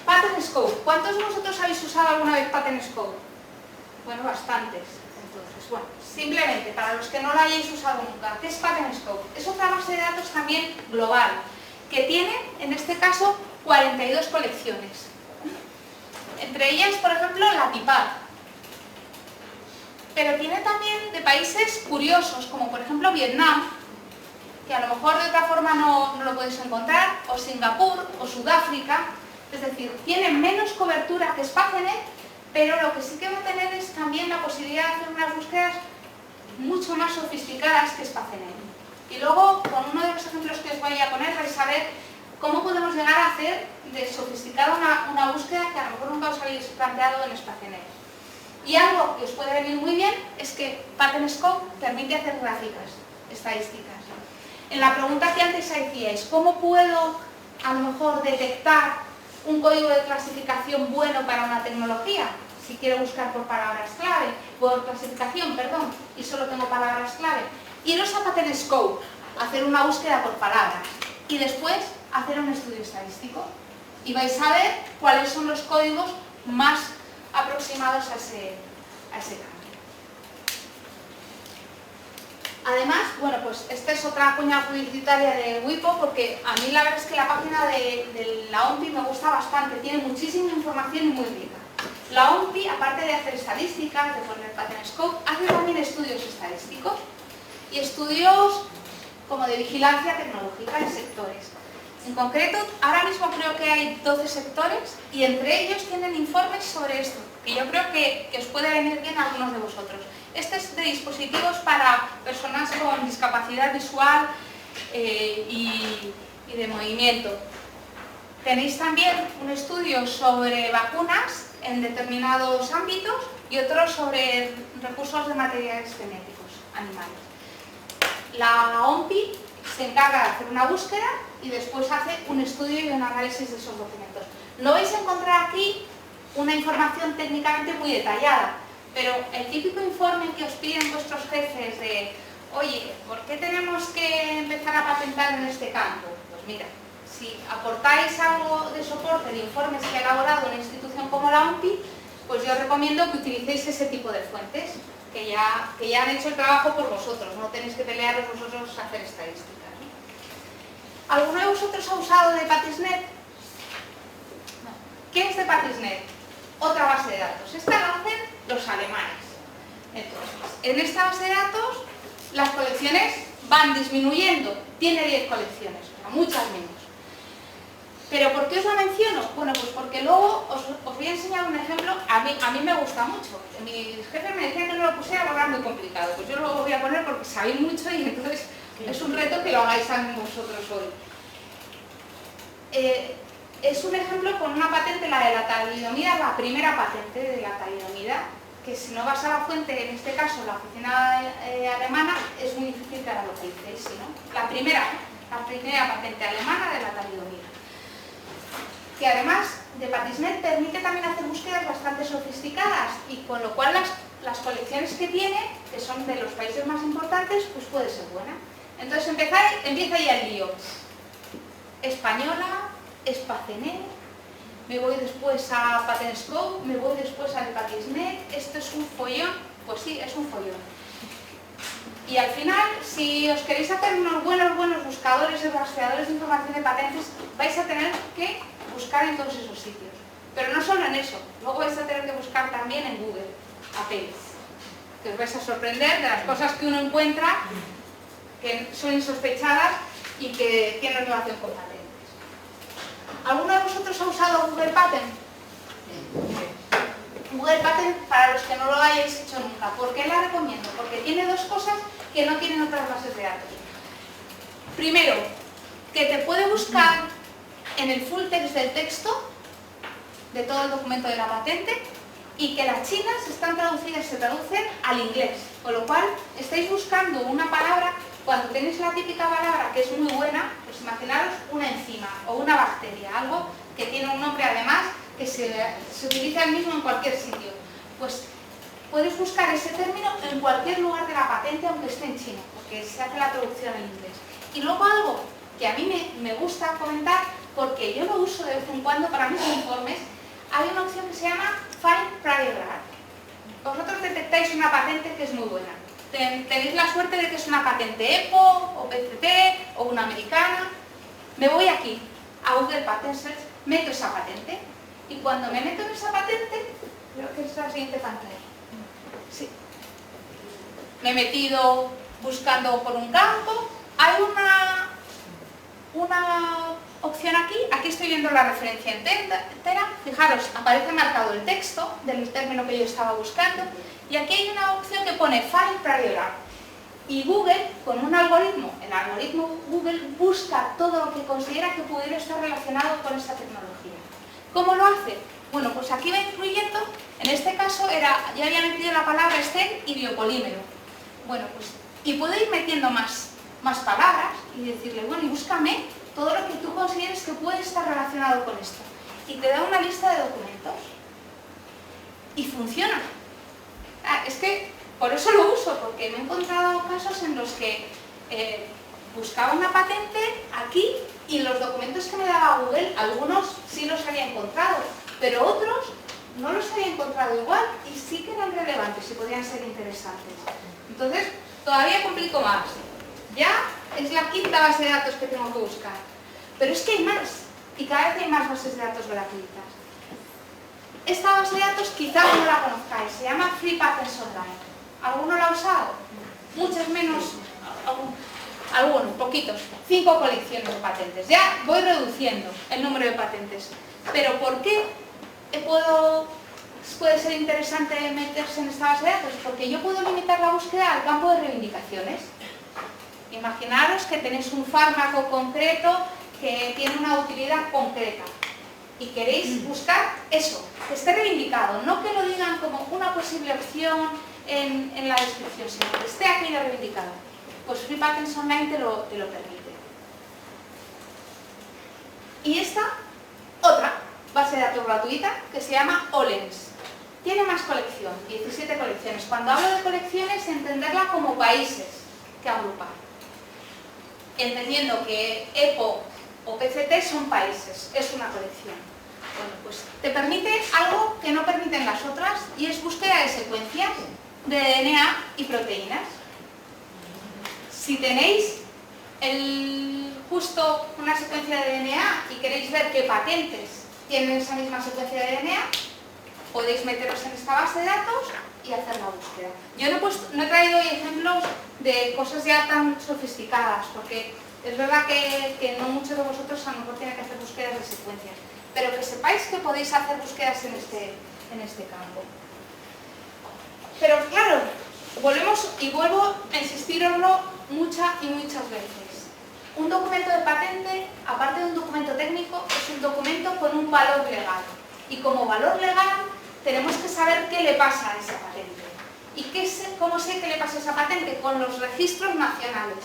Pattern Scope. ¿Cuántos de vosotros habéis usado alguna vez Pattern Scope? Bueno, bastantes. Entonces, bueno, simplemente para los que no lo hayáis usado nunca, ¿qué es Pattern Scope? Es otra base de datos también global, que tiene, en este caso, 42 colecciones. Entre ellas, por ejemplo, la TIPAD. Pero tiene también de países curiosos, como por ejemplo Vietnam, que a lo mejor de otra forma no lo podéis encontrar, o Singapur, o Sudáfrica. Es decir, tiene menos cobertura que Spacenet, pero lo que sí que va a tener es también la posibilidad de hacer unas búsquedas mucho más sofisticadas que Spacenet. Y luego, con uno de los ejemplos que os voy a poner, vais a ver cómo podemos llegar a hacer de sofisticada una búsqueda que a lo mejor nunca os habéis planteado en Spacenet. Y algo que os puede venir muy bien es que Pattern Scope permite hacer gráficas estadísticas. En la pregunta que antes hacíais, ¿cómo puedo a lo mejor detectar un código de clasificación bueno para una tecnología? Si quiero buscar por palabras clave, por clasificación, perdón, y solo tengo palabras clave. Iros a Pattern Scope, hacer una búsqueda por palabras y después hacer un estudio estadístico. Y vais a ver cuáles son los códigos más aproximados a ese cambio. Además, bueno, pues esta es otra cuña publicitaria de WIPO, porque a mí la verdad es que la página de la OMPI me gusta bastante, tiene muchísima información y muy rica. La OMPI, aparte de hacer estadísticas, de poner Pattern Scope, hace también estudios estadísticos y estudios como de vigilancia tecnológica en sectores. En concreto, ahora mismo creo que hay 12 sectores y entre ellos tienen informes sobre esto, que yo creo que os puede venir bien a algunos de vosotros. Este es de dispositivos para personas con discapacidad visual y de movimiento. Tenéis también un estudio sobre vacunas en determinados ámbitos y otro sobre recursos de materiales genéticos animales. La OMPI se encarga de hacer una búsqueda y después hace un estudio y un análisis de esos documentos. No vais a encontrar aquí una información técnicamente muy detallada, pero el típico informe que os piden vuestros jefes de oye, ¿por qué tenemos que empezar a patentar en este campo? Pues mira, si aportáis algo de soporte de informes que ha elaborado una institución como la OMPI, pues yo os recomiendo que utilicéis ese tipo de fuentes, que ya han hecho el trabajo por vosotros, no tenéis que pelearos vosotros a hacer estadísticas. ¿Alguno de vosotros ha usado de Patisnet? No. ¿Qué es de Patisnet? Otra base de datos. Esta la hacen los alemanes. Entonces, en esta base de datos las colecciones van disminuyendo. Tiene 10 colecciones, muchas menos. ¿Pero por qué os la menciono? Bueno, pues porque luego os voy a enseñar un ejemplo. A mí me gusta mucho. Mis jefes me decían que no lo pusiera porque era muy complicado. Pues yo lo voy a poner porque sabéis mucho y entonces es un reto que lo hagáis también vosotros hoy. Es un ejemplo con una patente, la de la talidomida, la primera patente de la talidomida, que si no vas a la fuente, en este caso la oficina alemana, es muy difícil que haga lo que dice, ¿sí, no? La primera patente alemana de la talidomida. Que además de Patisnet permite también hacer búsquedas bastante sofisticadas y con lo cual las colecciones que tiene, que son de los países más importantes, pues puede ser buena. Entonces empieza ya el lío. Española, Espacenet, me voy después a Patenscope, me voy después al Patisnet, esto es un follón, pues sí, es un follón. Y al final, si os queréis hacer unos buenos buscadores y rastreadores de información de patentes, vais a tener que buscar en todos esos sitios. Pero no solo en eso, luego vais a tener que buscar también en Google, Apple, que os vais a sorprender de las cosas que uno encuentra que son insospechadas y que tienen relación con patentes. ¿Alguno de vosotros ha usado Google Patent? Google Patent, para los que no lo hayáis hecho nunca. ¿Por qué la recomiendo? Porque tiene dos cosas que no tienen otras bases de datos. Primero, que te puede buscar en el full text del texto de todo el documento de la patente y que las chinas están traducidas, se traducen al inglés, con lo cual estáis buscando una palabra, cuando tenéis la típica palabra que es muy buena, pues imaginaros una enzima o una bacteria, algo que tiene un nombre además que se utiliza el mismo en cualquier sitio. Pues podéis buscar ese término en cualquier lugar de la patente, aunque esté en chino, porque se hace la traducción en inglés. Y luego algo que a mí me gusta comentar, porque yo lo uso de vez en cuando para mis informes, hay una opción que se llama Find Prior Art. Vosotros detectáis una patente que es muy buena. Tenéis la suerte de que es una patente EPO, o PCT, o una americana. Me voy aquí, a Google Patent Search, meto esa patente, y cuando me meto en esa patente, creo que es la siguiente pantalla. Sí. Me he metido buscando por un campo, hay una opción aquí estoy viendo la referencia entera, fijaros, aparece marcado el texto del término que yo estaba buscando, y aquí hay una opción que pone Find Prior Art. Y Google, con un algoritmo, el algoritmo Google busca todo lo que considera que pudiera estar relacionado con esta tecnología. ¿Cómo lo hace? Bueno, pues aquí va incluyendo, en este caso ya había metido la palabra STEM y biopolímero. Bueno, pues, y puedo ir metiendo más palabras y decirle, bueno, y búscame todo lo que tú consideres que puede estar relacionado con esto. Y te da una lista de documentos. Y funciona. Es que por eso lo uso, porque me he encontrado casos en los que buscaba una patente aquí y los documentos que me daba Google, algunos sí los había encontrado, pero otros no los había encontrado igual y sí que eran relevantes y podían ser interesantes. Entonces, todavía complico más. Ya es la quinta base de datos que tengo que buscar. Pero es que hay más, y cada vez hay más bases de datos gratuitas. Esta base de datos quizá no la conozcáis, se llama Free Patents Online. ¿Alguno la ha usado? Muchas menos, algunos, poquitos. 5 colecciones de patentes. Ya voy reduciendo el número de patentes. Pero ¿por qué puede ser interesante meterse en esta base de datos? Porque yo puedo limitar la búsqueda al campo de reivindicaciones. Imaginaros que tenéis un fármaco concreto que tiene una utilidad concreta y queréis buscar eso, que esté reivindicado, no que lo digan como una posible opción en la descripción, sino que esté aquí reivindicado. Pues Free Patents Online te lo permite. Y esta, otra base de datos gratuita que se llama OLENS. Tiene más colección, 17 colecciones. Cuando hablo de colecciones, entenderla como países que agrupar. Entendiendo que EPO o PCT son países, es una colección. Bueno, pues te permite algo que no permiten las otras y es búsqueda de secuencias de DNA y proteínas. Si tenéis justo una secuencia de DNA y queréis ver qué patentes tienen esa misma secuencia de DNA, podéis meteros en esta base de datos y hacer la búsqueda. Yo no he traído hoy ejemplos de cosas ya tan sofisticadas, porque es verdad que no muchos de vosotros a lo mejor tienen que hacer búsquedas de secuencias, pero que sepáis que podéis hacer búsquedas en este campo. Pero claro, vuelvo a insistiroslo muchas veces. Un documento de patente, aparte de un documento técnico, es un documento con un valor legal. Y como valor legal tenemos que saber qué le pasa a esa patente. ¿Y cómo sé qué le pasa a esa patente? Con los registros nacionales.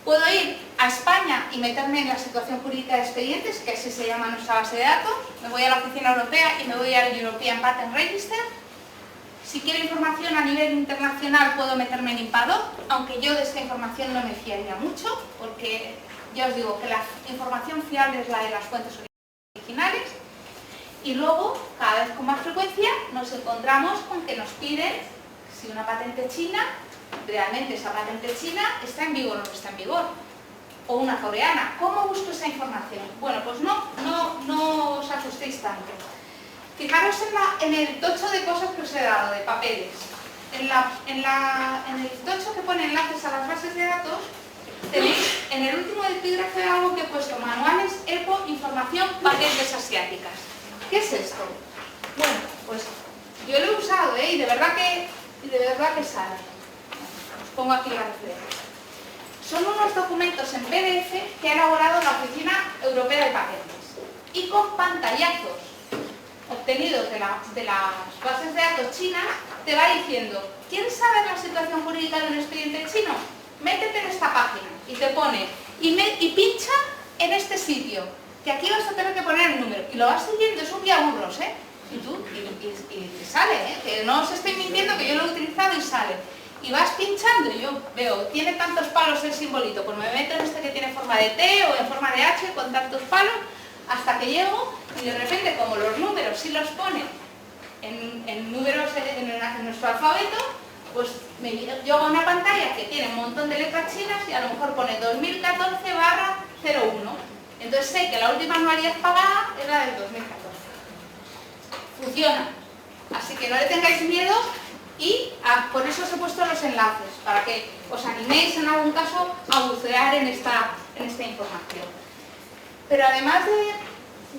Puedo ir a España y meterme en la situación jurídica de expedientes, que así se llama nuestra base de datos, me voy a la oficina europea y me voy al European Patent Register. Si quiero información a nivel internacional puedo meterme en IMPADOC, aunque yo de esta información no me fiaría mucho, porque ya os digo que la información fiable es la de las fuentes originales. Y luego, cada vez con más frecuencia, nos encontramos con que nos piden si una patente china, realmente esa patente china está en vigor o no está en vigor. O una coreana. ¿Cómo busco esa información? Bueno, pues no os asustéis tanto. Fijaros en el tocho de cosas que os he dado, de papeles. En el tocho que pone enlaces a las bases de datos, tenéis en el último epígrafe algo que he puesto: manuales, EPO, información, patentes asiáticas. ¿Qué es esto? Bueno, pues yo lo he usado, y de verdad que sale. Os pongo aquí la referencia. Son unos documentos en PDF que ha elaborado la Oficina Europea de Patentes y con pantallazos obtenidos de las bases de datos chinas te va diciendo: ¿quieres saber la situación jurídica de un expediente chino? Métete en esta página y te pone y pincha en este sitio, que aquí vas a tener que poner el número, y lo vas siguiendo, es un guiaburros, y te sale, que no os estoy mintiendo, que yo lo he utilizado y sale. Y vas pinchando, y yo veo, tiene tantos palos el simbolito, pues me meto en este que tiene forma de T o en forma de H con tantos palos, hasta que llego y de repente, como los números sí los pone en números en nuestro alfabeto, pues me llego a una pantalla que tiene un montón de letras chinas y a lo mejor pone 2014/01. Entonces sé que la última anualidad pagada es la del 2014. Funciona. Así que no le tengáis miedo y por eso os he puesto los enlaces, para que os animéis en algún caso a bucear en esta información. Pero además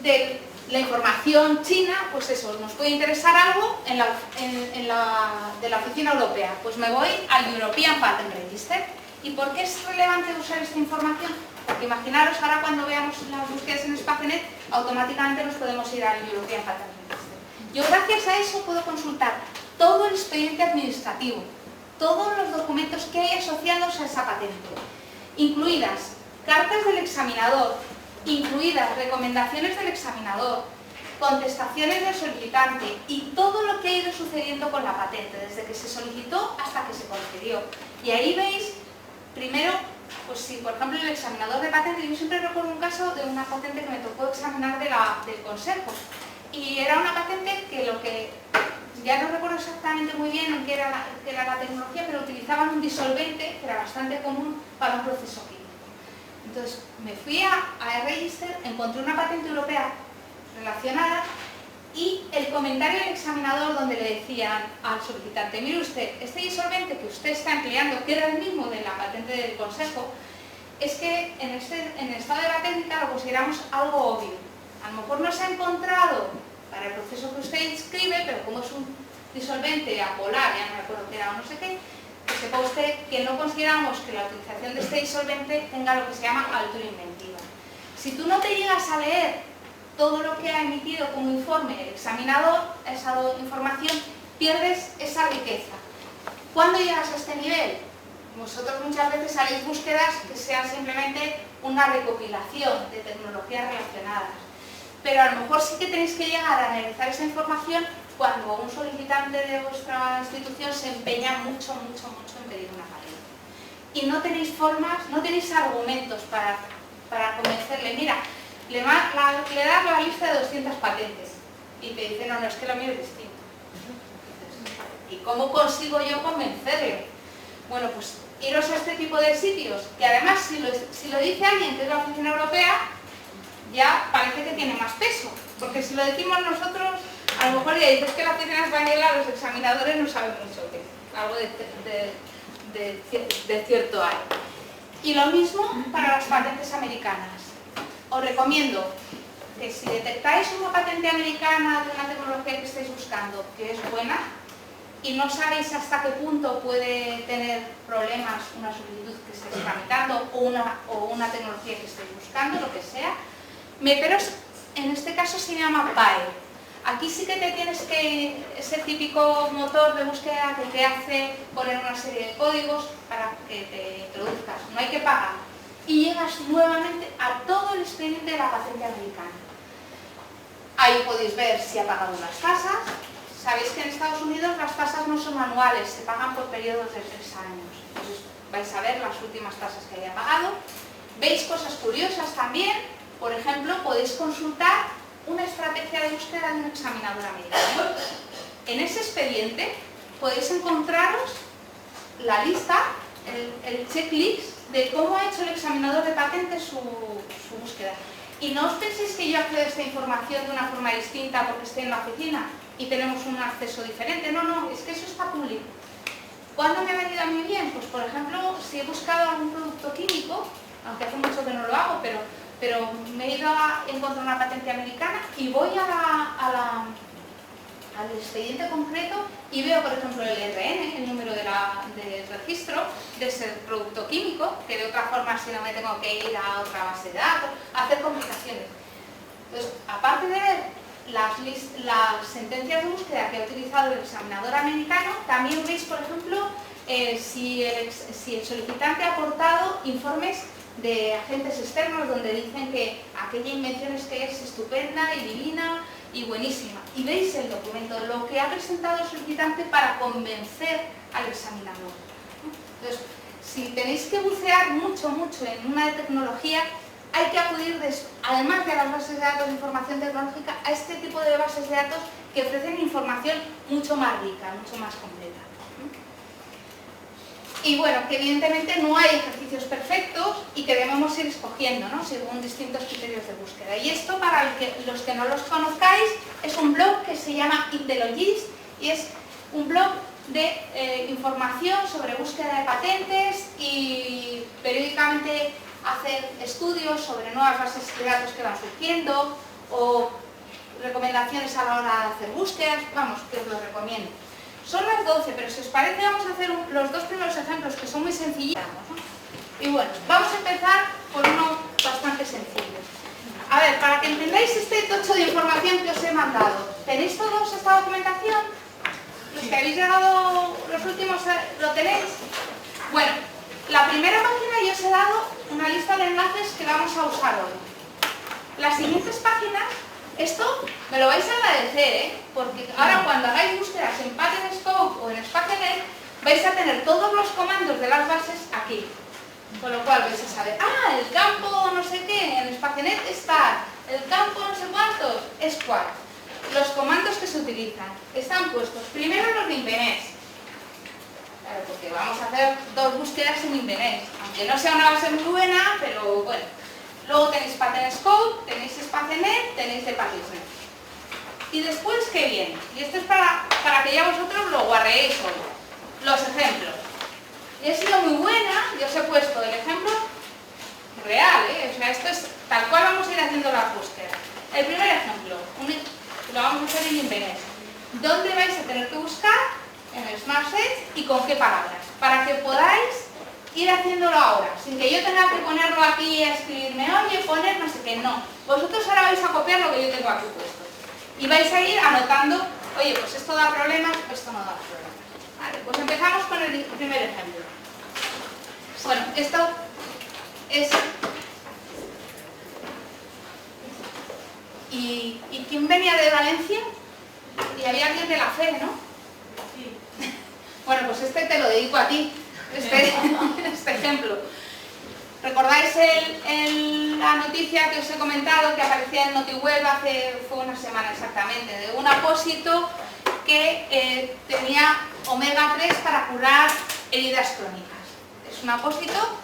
de la información china, pues eso, nos puede interesar algo de la Oficina Europea. Pues me voy al European Patent Register. ¿Y por qué es relevante usar esta información? Porque imaginaros, ahora cuando veamos las búsquedas en Spacenet, automáticamente nos podemos ir al European Patent Register. Yo gracias a eso puedo consultar todo el expediente administrativo, todos los documentos que hay asociados a esa patente, incluidas cartas del examinador, incluidas recomendaciones del examinador, contestaciones del solicitante y todo lo que ha ido sucediendo con la patente, desde que se solicitó hasta que se concedió. Y ahí veis, primero, pues si por ejemplo el examinador de patente, yo siempre recuerdo un caso de una patente que me tocó examinar del Consejo, y era una patente que ya no recuerdo exactamente muy bien en qué era la tecnología, pero utilizaban un disolvente que era bastante común para un proceso químico. Entonces me fui a Register, encontré una patente europea relacionada y el comentario del examinador donde le decían al solicitante: mire usted, este disolvente que usted está empleando, que era el mismo de la patente del Consejo, es que en el estado de la técnica lo consideramos algo obvio. A lo mejor no se ha encontrado para el proceso que usted inscribe, pero como es un disolvente apolar, ya no me acuerdo qué era o no sé qué, que sepa usted que no consideramos que la utilización de este disolvente tenga lo que se llama altura inventiva. Si tú no te llegas a leer todo lo que ha emitido como informe el examinador, esa información, pierdes esa riqueza. ¿Cuándo llegas a este nivel? Vosotros muchas veces haréis búsquedas que sean simplemente una recopilación de tecnologías relacionadas, pero a lo mejor sí que tenéis que llegar a analizar esa información cuando un solicitante de vuestra institución se empeña mucho en pedir una patente. Y no tenéis formas, no tenéis argumentos para convencerle. Mira, le das la lista de 200 patentes y te dice: no, es que lo mío es distinto. ¿Y cómo consigo yo convencerle? Bueno, pues iros a este tipo de sitios, que además si lo dice alguien que es la Oficina Europea, ya parece que tiene más peso, porque si lo decimos nosotros, a lo mejor ya dices que la Oficina Española, los examinadores no saben mucho, que algo de cierto hay. Y lo mismo para las patentes americanas. Os recomiendo que si detectáis una patente americana de una tecnología que estáis buscando que es buena y no sabéis hasta qué punto puede tener problemas una solicitud que estéis tramitando o una tecnología que estéis buscando, lo que sea, meteros, en este caso se llama PAE. Aquí sí que te tienes que, ese típico motor de búsqueda que te hace poner una serie de códigos para que te introduzcas, no hay que pagar. Y llegas nuevamente a todo el expediente de la patente americana. Ahí podéis ver si ha pagado las tasas. Sabéis que en Estados Unidos las tasas no son anuales, se pagan por periodos de 3 años. Entonces vais a ver las últimas tasas que haya pagado. Veis cosas curiosas también. Por ejemplo, podéis consultar una estrategia de búsqueda de un examinador americano. En ese expediente podéis encontraros la lista, el checklist de cómo ha hecho el examinador de patentes su búsqueda. Y no os penséis que yo accedo a esta información de una forma distinta porque estoy en la oficina y tenemos un acceso diferente. No, no, es que eso está público. ¿Cuándo me ha venido a mí bien? Pues por ejemplo, si he buscado algún producto químico, aunque hace mucho que no lo hago, pero me he ido a encontrar una patente americana y voy al expediente concreto y veo, por ejemplo, el IRN, el número del registro de ese producto químico, que de otra forma si no me tengo que ir a otra base de datos, hacer complicaciones. Entonces, aparte de ver las sentencias de búsqueda que ha utilizado el examinador americano, también veis, por ejemplo, si el solicitante ha aportado informes de agentes externos donde dicen que aquella invención es estupenda y divina y buenísima. Y veis el documento, lo que ha presentado el solicitante para convencer al examinador. Entonces, si tenéis que bucear mucho en una tecnología, hay que acudir, además de las bases de datos de información tecnológica, a este tipo de bases de datos que ofrecen información mucho más rica, mucho más completa. Y bueno, que evidentemente no hay ejercicios perfectos y que debemos ir escogiendo, ¿no?, según distintos criterios de búsqueda. Y esto, para los que no los conozcáis, es un blog que se llama Intelogist y es un blog de información sobre búsqueda de patentes y periódicamente hacer estudios sobre nuevas bases de datos que van surgiendo o recomendaciones a la hora de hacer búsquedas. Vamos, que os lo recomiendo. Son las 12, pero si os parece vamos a hacer los dos primeros ejemplos que son muy sencillitos, ¿no? Y bueno, vamos a empezar por uno bastante sencillo. A ver, para que entendáis este tocho de información que os he mandado, ¿tenéis todos esta documentación? ¿Los que habéis llegado los últimos lo tenéis? Bueno, la primera página yo os he dado una lista de enlaces que vamos a usar hoy. Las siguientes páginas, esto me lo vais a agradecer, porque ahora cuando hagáis búsquedas en PatentScope o en SpaceNet, vais a tener todos los comandos de las bases aquí. Con lo cual vais a saber, el campo no sé qué, en SpaceNet está, el campo no sé cuántos, es cuál. Los comandos que se utilizan están puestos primero los de Invenés, claro, porque vamos a hacer dos búsquedas en Invenés, aunque no sea una base muy buena, pero bueno. Luego tenéis PatentScope, tenéis SpaceNet, tenéis de PatentScope. Y después, ¿qué viene? Y esto es para que ya vosotros lo guardéis solo. Los ejemplos. Y he sido muy buena, yo os he puesto el ejemplo real, o sea, esto es tal cual vamos a ir haciendo las búsquedas. El primer ejemplo, lo vamos a hacer en Invenés. ¿Dónde vais a tener que buscar? En el Smart Search y con qué palabras. Para que podáis ir haciéndolo ahora, sin que yo tenga que ponerlo aquí y escribirme, oye, poner no sé qué, no. Vosotros ahora vais a copiar lo que yo tengo aquí puesto. Y vais a ir anotando, oye, pues esto da problemas, esto no da problemas. Vale, pues empezamos con el primer ejemplo. Bueno, esto es... ¿Y quién venía de Valencia? Y había alguien de la fe, ¿no? Sí. Bueno, pues este te lo dedico a ti. Este ejemplo. ¿Recordáis la noticia que os he comentado que aparecía en NotiWeb fue una semana exactamente, de un apósito que tenía omega 3 para curar heridas crónicas? Es un apósito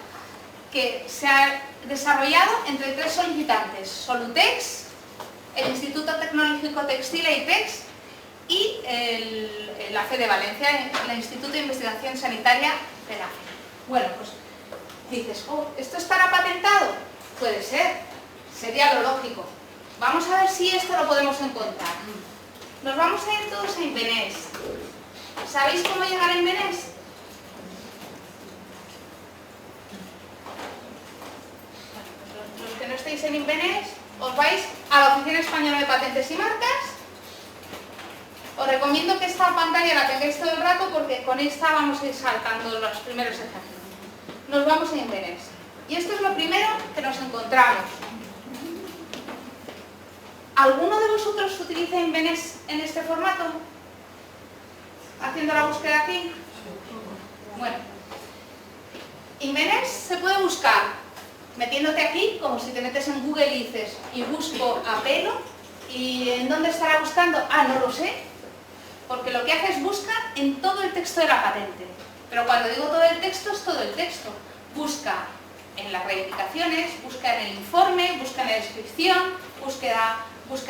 que se ha desarrollado entre 3 solicitantes: Solutex, el Instituto Tecnológico Textil EITEX y la FE de Valencia, el Instituto de Investigación Sanitaria de la FE. Bueno, pues dices, ¿esto estará patentado? Puede ser, sería lo lógico. Vamos a ver si esto lo podemos encontrar. Nos vamos a ir todos a Invenés. ¿Sabéis cómo llegar a Invenés? Los que no estéis en Invenés, os vais a la Oficina Española de Patentes y Marcas Os recomiendo que esta pantalla la tengáis todo el rato porque con esta vamos a ir saltando los primeros ejercicios. Nos vamos a Inverness. Y esto es lo primero que nos encontramos. ¿Alguno de vosotros utiliza Inverness en este formato? Haciendo la búsqueda aquí. Bueno, Inverness se puede buscar metiéndote aquí, como si te metes en Google y dices, y busco a pelo, ¿y en dónde estará buscando? Ah, no lo sé, porque lo que hace es buscar en todo el texto de la patente. Pero cuando digo todo el texto, es todo el texto. Busca en las reivindicaciones, busca en el informe, busca en la descripción, busca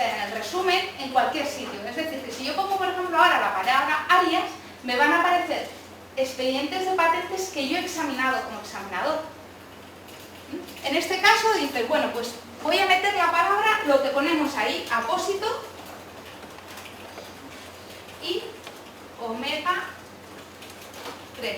en el resumen, en cualquier sitio. Es decir, que si yo pongo, por ejemplo, ahora la palabra áreas, me van a aparecer expedientes de patentes que yo he examinado como examinador. En este caso dices, bueno, pues voy a meter la palabra, lo que ponemos ahí, apósito y omega 3.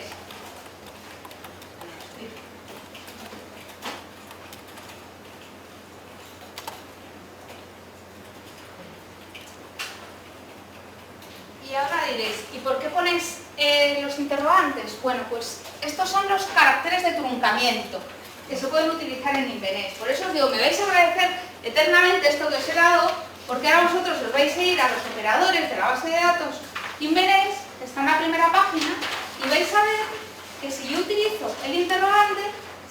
Y ahora diréis, ¿y por qué ponéis los interrogantes? Bueno, pues estos son los caracteres de truncamiento que se pueden utilizar en Inverness. Por eso os digo, me vais a agradecer eternamente esto que os he dado, porque ahora vosotros os vais a ir a los operadores de la base de datos Inverness, que está en la primera página, y vais a ver que si yo utilizo el interrogante,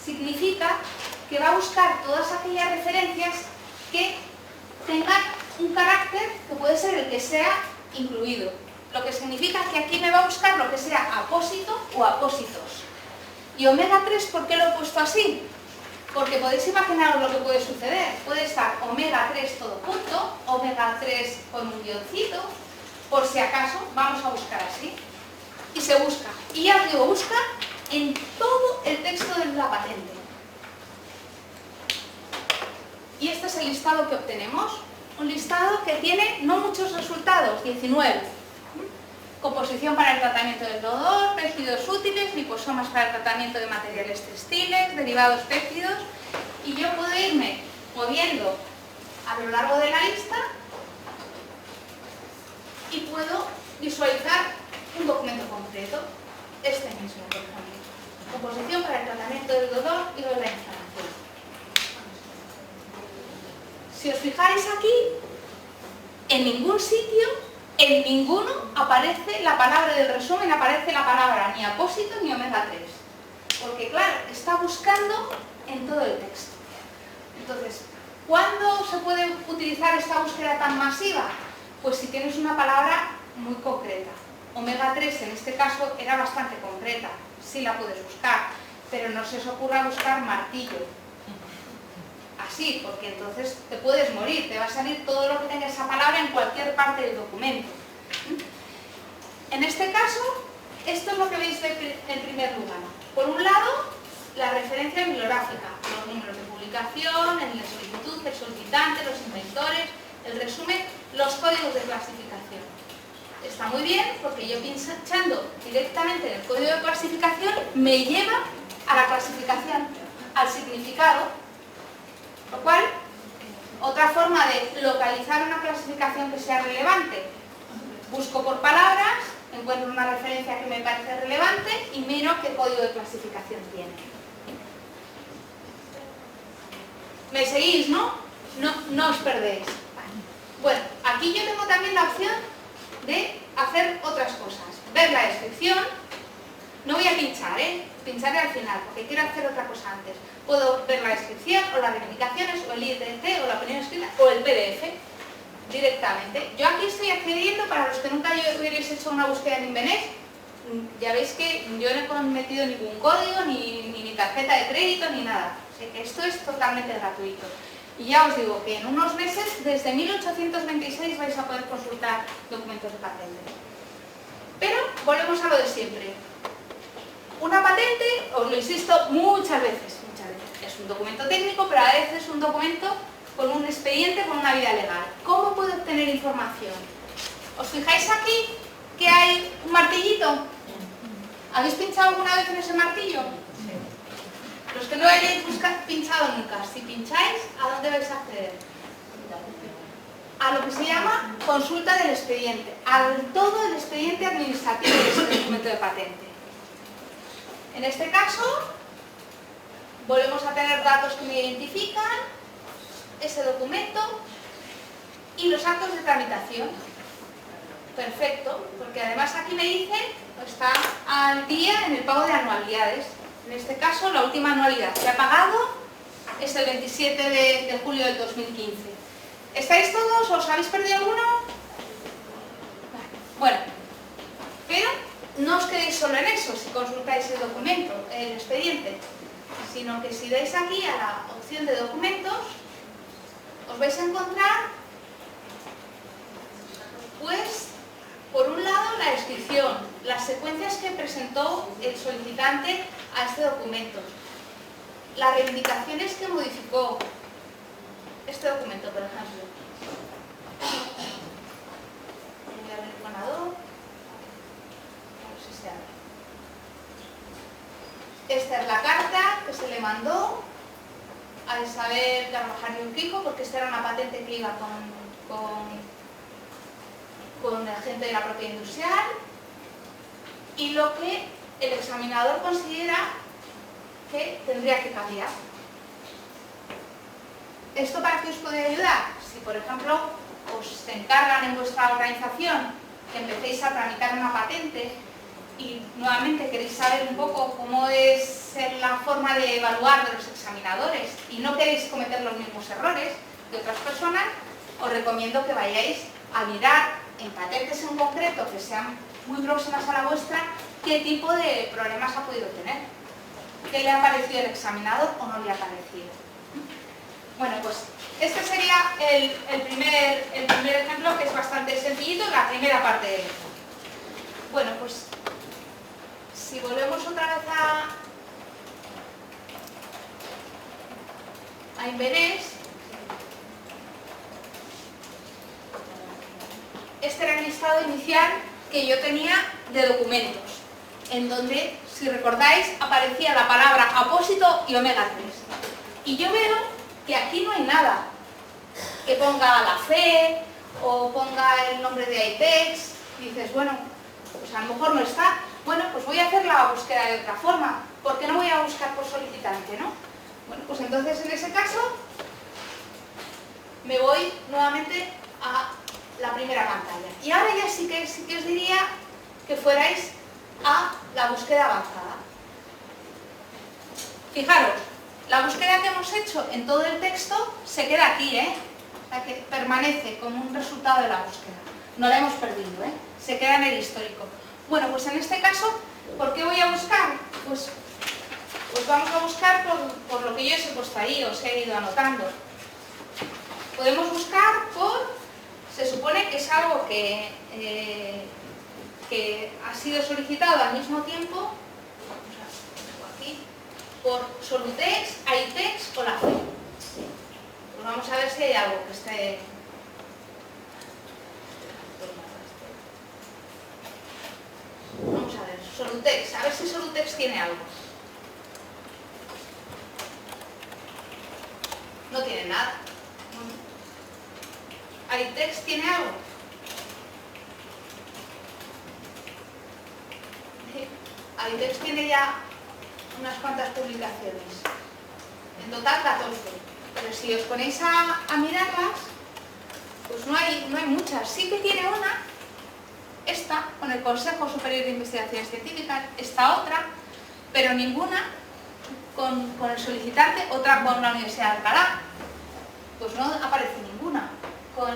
significa que va a buscar todas aquellas referencias que tengan un carácter que puede ser el que sea incluido. Lo que significa que aquí me va a buscar lo que sea apósito o apósitos. Y omega 3, ¿por qué lo he puesto así? Porque podéis imaginaros lo que puede suceder. Puede estar omega 3 todo junto, omega 3 con un guioncito, por si acaso, vamos a buscar así. Y se busca. Y ya os digo, busca en todo el texto de la patente. Y este es el listado que obtenemos. Un listado que tiene no muchos resultados, 19. Composición para el tratamiento del lodo, péptidos útiles, liposomas para el tratamiento de materiales textiles, derivados péptidos, y yo puedo irme moviendo a lo largo de la lista y puedo visualizar un documento concreto, este mismo, por ejemplo. Composición para el tratamiento del dolor y de la inflamación. Si os fijáis aquí, en ningún sitio, en ninguno aparece la palabra del resumen, aparece la palabra ni apósito ni omega 3. Porque claro, está buscando en todo el texto. Entonces, ¿cuándo se puede utilizar esta búsqueda tan masiva? Pues si tienes una palabra muy concreta. Omega 3 en este caso era bastante concreta, sí la puedes buscar, pero no se os ocurra buscar martillo. Así, porque entonces te puedes morir, te va a salir todo lo que tenga esa palabra en cualquier parte del documento. En este caso, esto es lo que veis en primer lugar. Por un lado, la referencia bibliográfica, los números de publicación, en la solicitud, el solicitante, los inventores, el resumen, los códigos de clasificación. Está muy bien porque yo pinchando directamente en el código de clasificación me lleva a la clasificación, al significado. Lo cual, otra forma de localizar una clasificación que sea relevante. Busco por palabras, encuentro una referencia que me parece relevante y miro qué código de clasificación tiene. ¿Me seguís, no? No os perdéis. Bueno, aquí yo tengo también la opción de hacer otras cosas. Ver la descripción. No voy a pinchar, pincharé al final, porque quiero hacer otra cosa antes. Puedo ver la descripción, o las reivindicaciones, o el ITC, o la opinión escrita, o el PDF, directamente. Yo aquí estoy accediendo, para los que nunca hubierais hecho una búsqueda en Inverness, ya veis que yo no he metido ningún código, ni tarjeta de crédito, ni nada. O sea que esto es totalmente gratuito. Y ya os digo que en unos meses, desde 1826, vais a poder consultar documentos de patente. Pero volvemos a lo de siempre. Una patente, os lo insisto muchas veces, es un documento técnico, pero a veces es un documento con un expediente, con una vida legal. ¿Cómo puedo obtener información? ¿Os fijáis aquí que hay un martillito? ¿Habéis pinchado alguna vez en ese martillo? Los que no hayáis pinchado nunca, si pincháis, ¿a dónde vais a acceder? a lo que se llama consulta del expediente, al todo el expediente administrativo de ese documento de patente. En este caso, volvemos a tener datos que me identifican, ese documento y los actos de tramitación. Perfecto, porque además aquí me dicen que está al día en el pago de anualidades. En este caso, la última anualidad que ha pagado es el 27 de julio del 2015. ¿Estáis todos? ¿Os habéis perdido alguno? Bueno, pero no os quedéis solo en eso si consultáis el documento, el expediente, sino que si dais aquí a la opción de documentos, os vais a encontrar, pues, por un lado la descripción, las secuencias que presentó el solicitante a este documento, las reivindicaciones que modificó este documento, por ejemplo. Voy a ver el ganador. A ver si se abre. Esta es la carta que se le mandó a Isabel Carvajal y Urquijo, porque esta era una patente que iba con el agente de la propiedad industrial, y lo que el examinador considera que tendría que cambiar. ¿Esto para qué os puede ayudar? Si, por ejemplo, os encargan en vuestra organización que empecéis a tramitar una patente y nuevamente queréis saber un poco cómo es la forma de evaluar de los examinadores y no queréis cometer los mismos errores que otras personas, os recomiendo que vayáis a mirar en patentes en concreto que sean muy próximas a la vuestra qué tipo de problemas ha podido tener, qué le ha parecido el examinador o no le ha parecido. Bueno, pues este sería el primer ejemplo, que es bastante sencillito, la primera parte de esto. Bueno, pues si volvemos otra vez a Inveres, este era el listado inicial que yo tenía de documentos, en donde, si recordáis, aparecía la palabra apósito y omega 3. Y yo veo que aquí no hay nada que ponga la fe o ponga el nombre de ITEX. Y dices, bueno, pues a lo mejor no está. Bueno, pues voy a hacer la búsqueda de otra forma, porque no voy a buscar por solicitante, ¿no? Bueno, pues entonces en ese caso me voy nuevamente a la primera pantalla. Y ahora ya sí que os diría que fuerais a la búsqueda avanzada. Fijaros, la búsqueda que hemos hecho en todo el texto se queda aquí, O sea, que permanece como un resultado de la búsqueda. No la hemos perdido, Se queda en el histórico. Bueno, pues en este caso, ¿por qué voy a buscar? Pues vamos a buscar por lo que yo os he puesto ahí, os he ido anotando. Podemos buscar se supone que es algo que ha sido solicitado al mismo tiempo, aquí, por Solutex, ITEX o la FE. Pues vamos a ver si hay algo que esté... Vamos a ver, Solutex, a ver si Solutex tiene algo. No tiene nada. ITEX tiene algo. ITEX tiene ya unas cuantas publicaciones. En total 14. Pero si os ponéis a mirarlas, pues no hay muchas. Sí que tiene una, esta, con el Consejo Superior de Investigaciones Científicas, esta otra, pero ninguna con el solicitante, otra con la Universidad de Alcalá. Pues no aparece ninguna. Con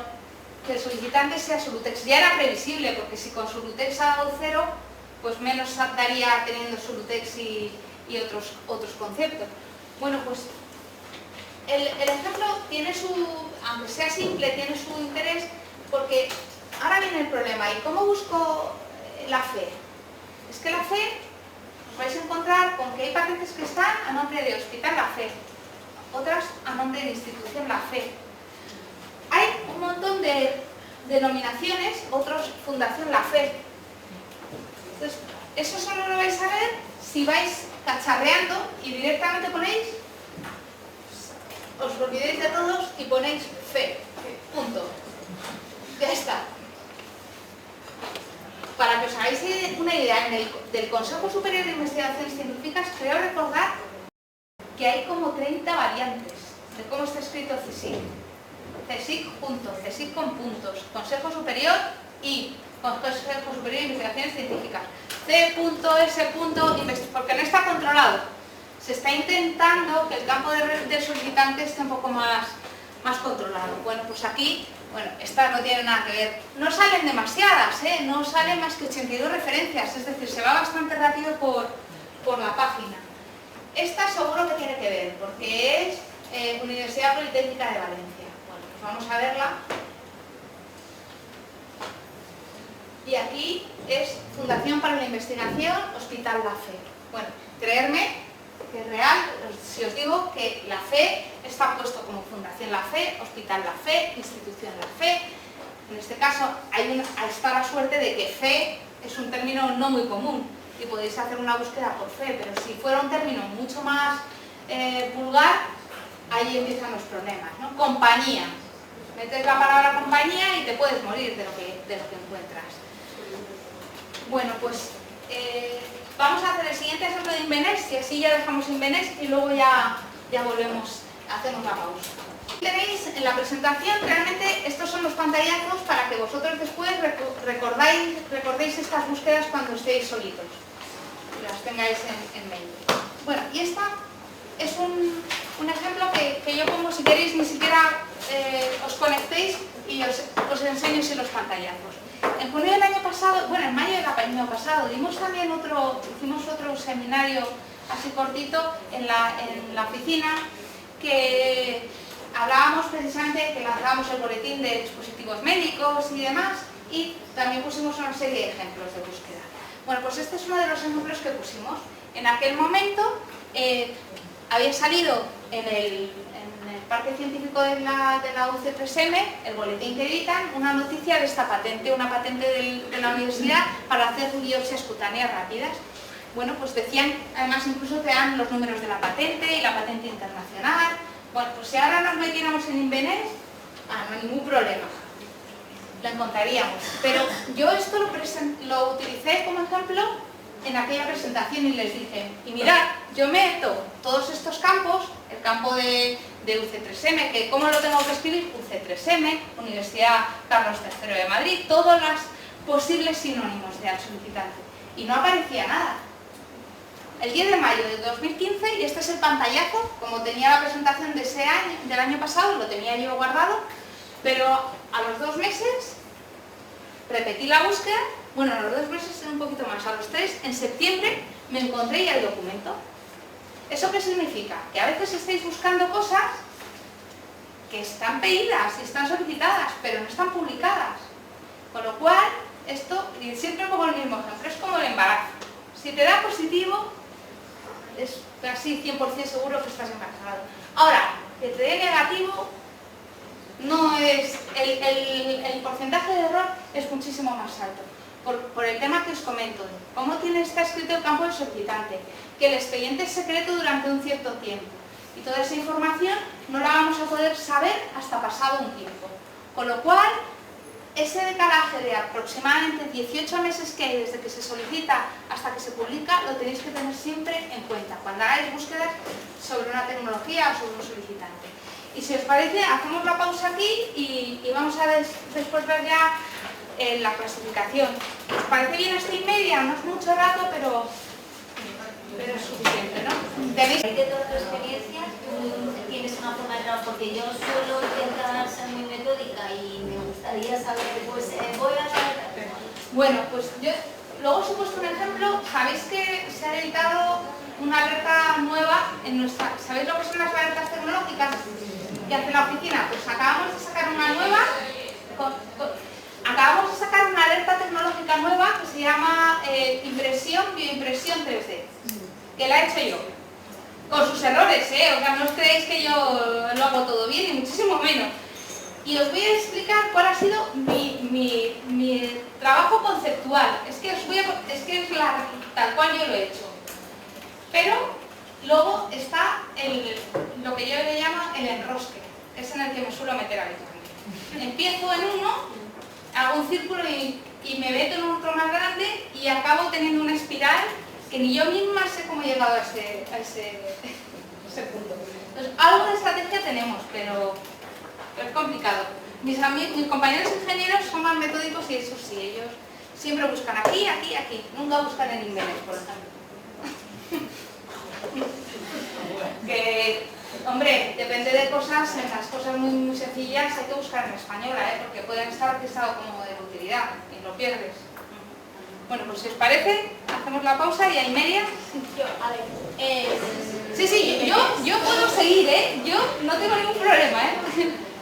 que el solicitante sea Solutex. Ya era previsible, porque si con Solutex ha dado 0, pues menos daría teniendo Solutex y otros conceptos. Bueno, pues el ejemplo tiene aunque sea simple, tiene su interés, porque ahora viene el problema. ¿Y cómo busco la fe? Es que la fe, os vais a encontrar con que hay patentes que están a nombre de Hospital La Fe, otras a nombre de Institución La Fe. Hay un montón de denominaciones, otros Fundación La Fe. Entonces, eso solo lo vais a ver si vais cacharreando y directamente ponéis, os olvidéis de todos y ponéis fe, punto. para que os hagáis una idea, del Consejo Superior de Investigaciones Científicas creo recordar que hay como 30 variantes de cómo está escrito CSIC. CSIC junto, CSIC con puntos, Consejo Superior y Consejo Superior de Investigaciones Científicas. C.S. porque no está controlado. Se está intentando que el campo de solicitante esté un poco más controlado. Bueno, pues aquí, bueno, esta no tiene nada que ver. No salen demasiadas, no salen más que 82 referencias, es decir, se va bastante rápido por la página. Esta seguro que tiene que ver, porque es Universidad Politécnica de Valencia. Bueno, pues vamos a verla. Y aquí es Fundación para la Investigación, Hospital La Fe. Bueno, creerme que es real, si os digo que La Fe está puesto como Fundación La Fe, Hospital La Fe, Institución La Fe. En este caso está la suerte de que fe es un término no muy común y podéis hacer una búsqueda por fe, pero si fuera un término mucho más vulgar, ahí empiezan los problemas, ¿no? Compañía. Metes la palabra compañía y te puedes morir de lo que encuentras. Bueno, pues vamos a hacer el siguiente ejemplo de Invenex y así ya dejamos Invenex y luego ya volvemos, hacemos la pausa. Tenéis en la presentación, realmente estos son los pantallazos para que vosotros después recordéis estas búsquedas cuando estéis solitos, las tengáis en mente. Bueno, y esta es un ejemplo que yo pongo, si queréis ni siquiera os conectéis y os enseño sin los pantallazos. En junio del año pasado, bueno, en mayo del año pasado, hicimos otro seminario así cortito en la oficina que hablábamos precisamente de que lanzábamos el boletín de dispositivos médicos y demás y también pusimos una serie de ejemplos de búsqueda. Bueno, pues este es uno de los ejemplos que pusimos. En aquel momento había salido en el Parque Científico de la UC3M, el boletín que editan, una noticia de esta patente, una patente de la universidad para hacer biopsias cutáneas rápidas. Bueno, pues decían, además incluso te dan los números de la patente y la patente internacional. Bueno, pues si ahora nos metiéramos en Invenex, no hay ningún problema, lo encontraríamos. Pero yo esto lo utilicé como ejemplo en aquella presentación y les dije, y mirad, yo meto todos estos campos, el campo de UC3M, que ¿cómo lo tengo que escribir? UC3M, Universidad Carlos III de Madrid, todos los posibles sinónimos de al solicitante. Y no aparecía nada. El 10 de mayo de 2015, y este es el pantallazo, como tenía la presentación de ese año, del año pasado, lo tenía yo guardado, pero a los 2 meses repetí la búsqueda, bueno, a los 2 meses un poquito más, a los 3, en septiembre, me encontré ya el documento. ¿Eso qué significa? Que a veces estáis buscando cosas que están pedidas y están solicitadas, pero no están publicadas. Con lo cual, esto, y siempre pongo el mismo ejemplo, es como el embarazo. Si te da positivo, es casi 100% seguro que estás embarazado. Ahora, que te dé negativo, no es, el porcentaje de error es muchísimo más alto. Por el tema que os comento, cómo está escrito el campo del solicitante, que el expediente es secreto durante un cierto tiempo. Y toda esa información no la vamos a poder saber hasta pasado un tiempo. Con lo cual, ese decalaje de aproximadamente 18 meses que hay desde que se solicita hasta que se publica, lo tenéis que tener siempre en cuenta cuando hagáis búsquedas sobre una tecnología o sobre un solicitante. Y si os parece, hacemos la pausa aquí y vamos a después ver ya la clasificación. ¿Os parece bien hasta y media? No es mucho rato, pero es suficiente, ¿no? ¿Tenéis? De todas tus experiencias, tú tienes una forma de trabajo, porque yo suelo intentar ser muy metódica y me gustaría saber, pues voy a saber. Bueno, pues yo luego os he puesto un ejemplo. Sabéis que se ha editado una alerta nueva en nuestra... ¿Sabéis lo que son las alertas tecnológicas que hace la oficina? Pues acabamos de sacar una nueva... Acabamos de sacar una alerta tecnológica nueva que se llama bioimpresión 3D, que la he hecho yo, con sus errores, o sea, no os creéis que yo lo hago todo bien, ni muchísimo menos. Y os voy a explicar cuál ha sido mi trabajo conceptual, es que es tal cual yo lo he hecho. Pero luego está lo que yo le llamo el enrosque, que es en el que me suelo meter habitualmente. Empiezo en uno, hago un círculo y y me meto en otro más grande y acabo teniendo una espiral que ni yo misma sé cómo he llegado a ese punto. Entonces, algo de estrategia tenemos, pero es complicado. Mis compañeros ingenieros son más metódicos y eso sí, ellos siempre buscan aquí, aquí, aquí. Nunca buscan en inglés, por ejemplo. Que, hombre, depende de cosas, en las cosas muy, muy sencillas hay que buscar en española, porque pueden estar registrados como de utilidad y lo pierdes. Bueno, pues si os parece, hacemos la pausa y hay media. A ver, Sí, yo puedo seguir, yo no tengo ningún problema,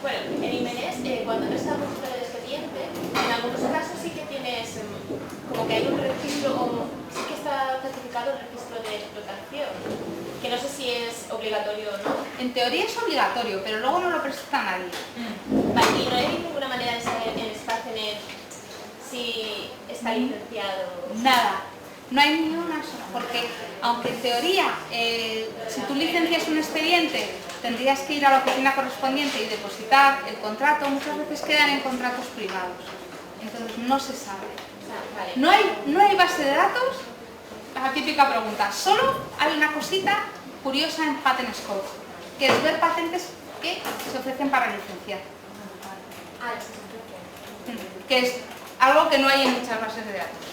bueno, en Imenes, cuando no está registrado el expediente, en algunos casos sí que tienes, como que hay un registro, o sí que está certificado el registro de explotación, que no sé si es obligatorio o no. En teoría es obligatorio, pero luego no lo presenta nadie. Vale, y no hay ninguna manera de saber en Spacenet si está licenciado. Nada, no hay ni una sola, porque aunque en teoría, si tú licencias un expediente, tendrías que ir a la oficina correspondiente y depositar el contrato, muchas veces quedan en contratos privados, entonces no se sabe. Vale. No hay base de datos, la típica pregunta, solo hay una cosita curiosa en Patent Scope, que es ver patentes que se ofrecen para licenciar, que es algo que no hay en muchas bases de datos.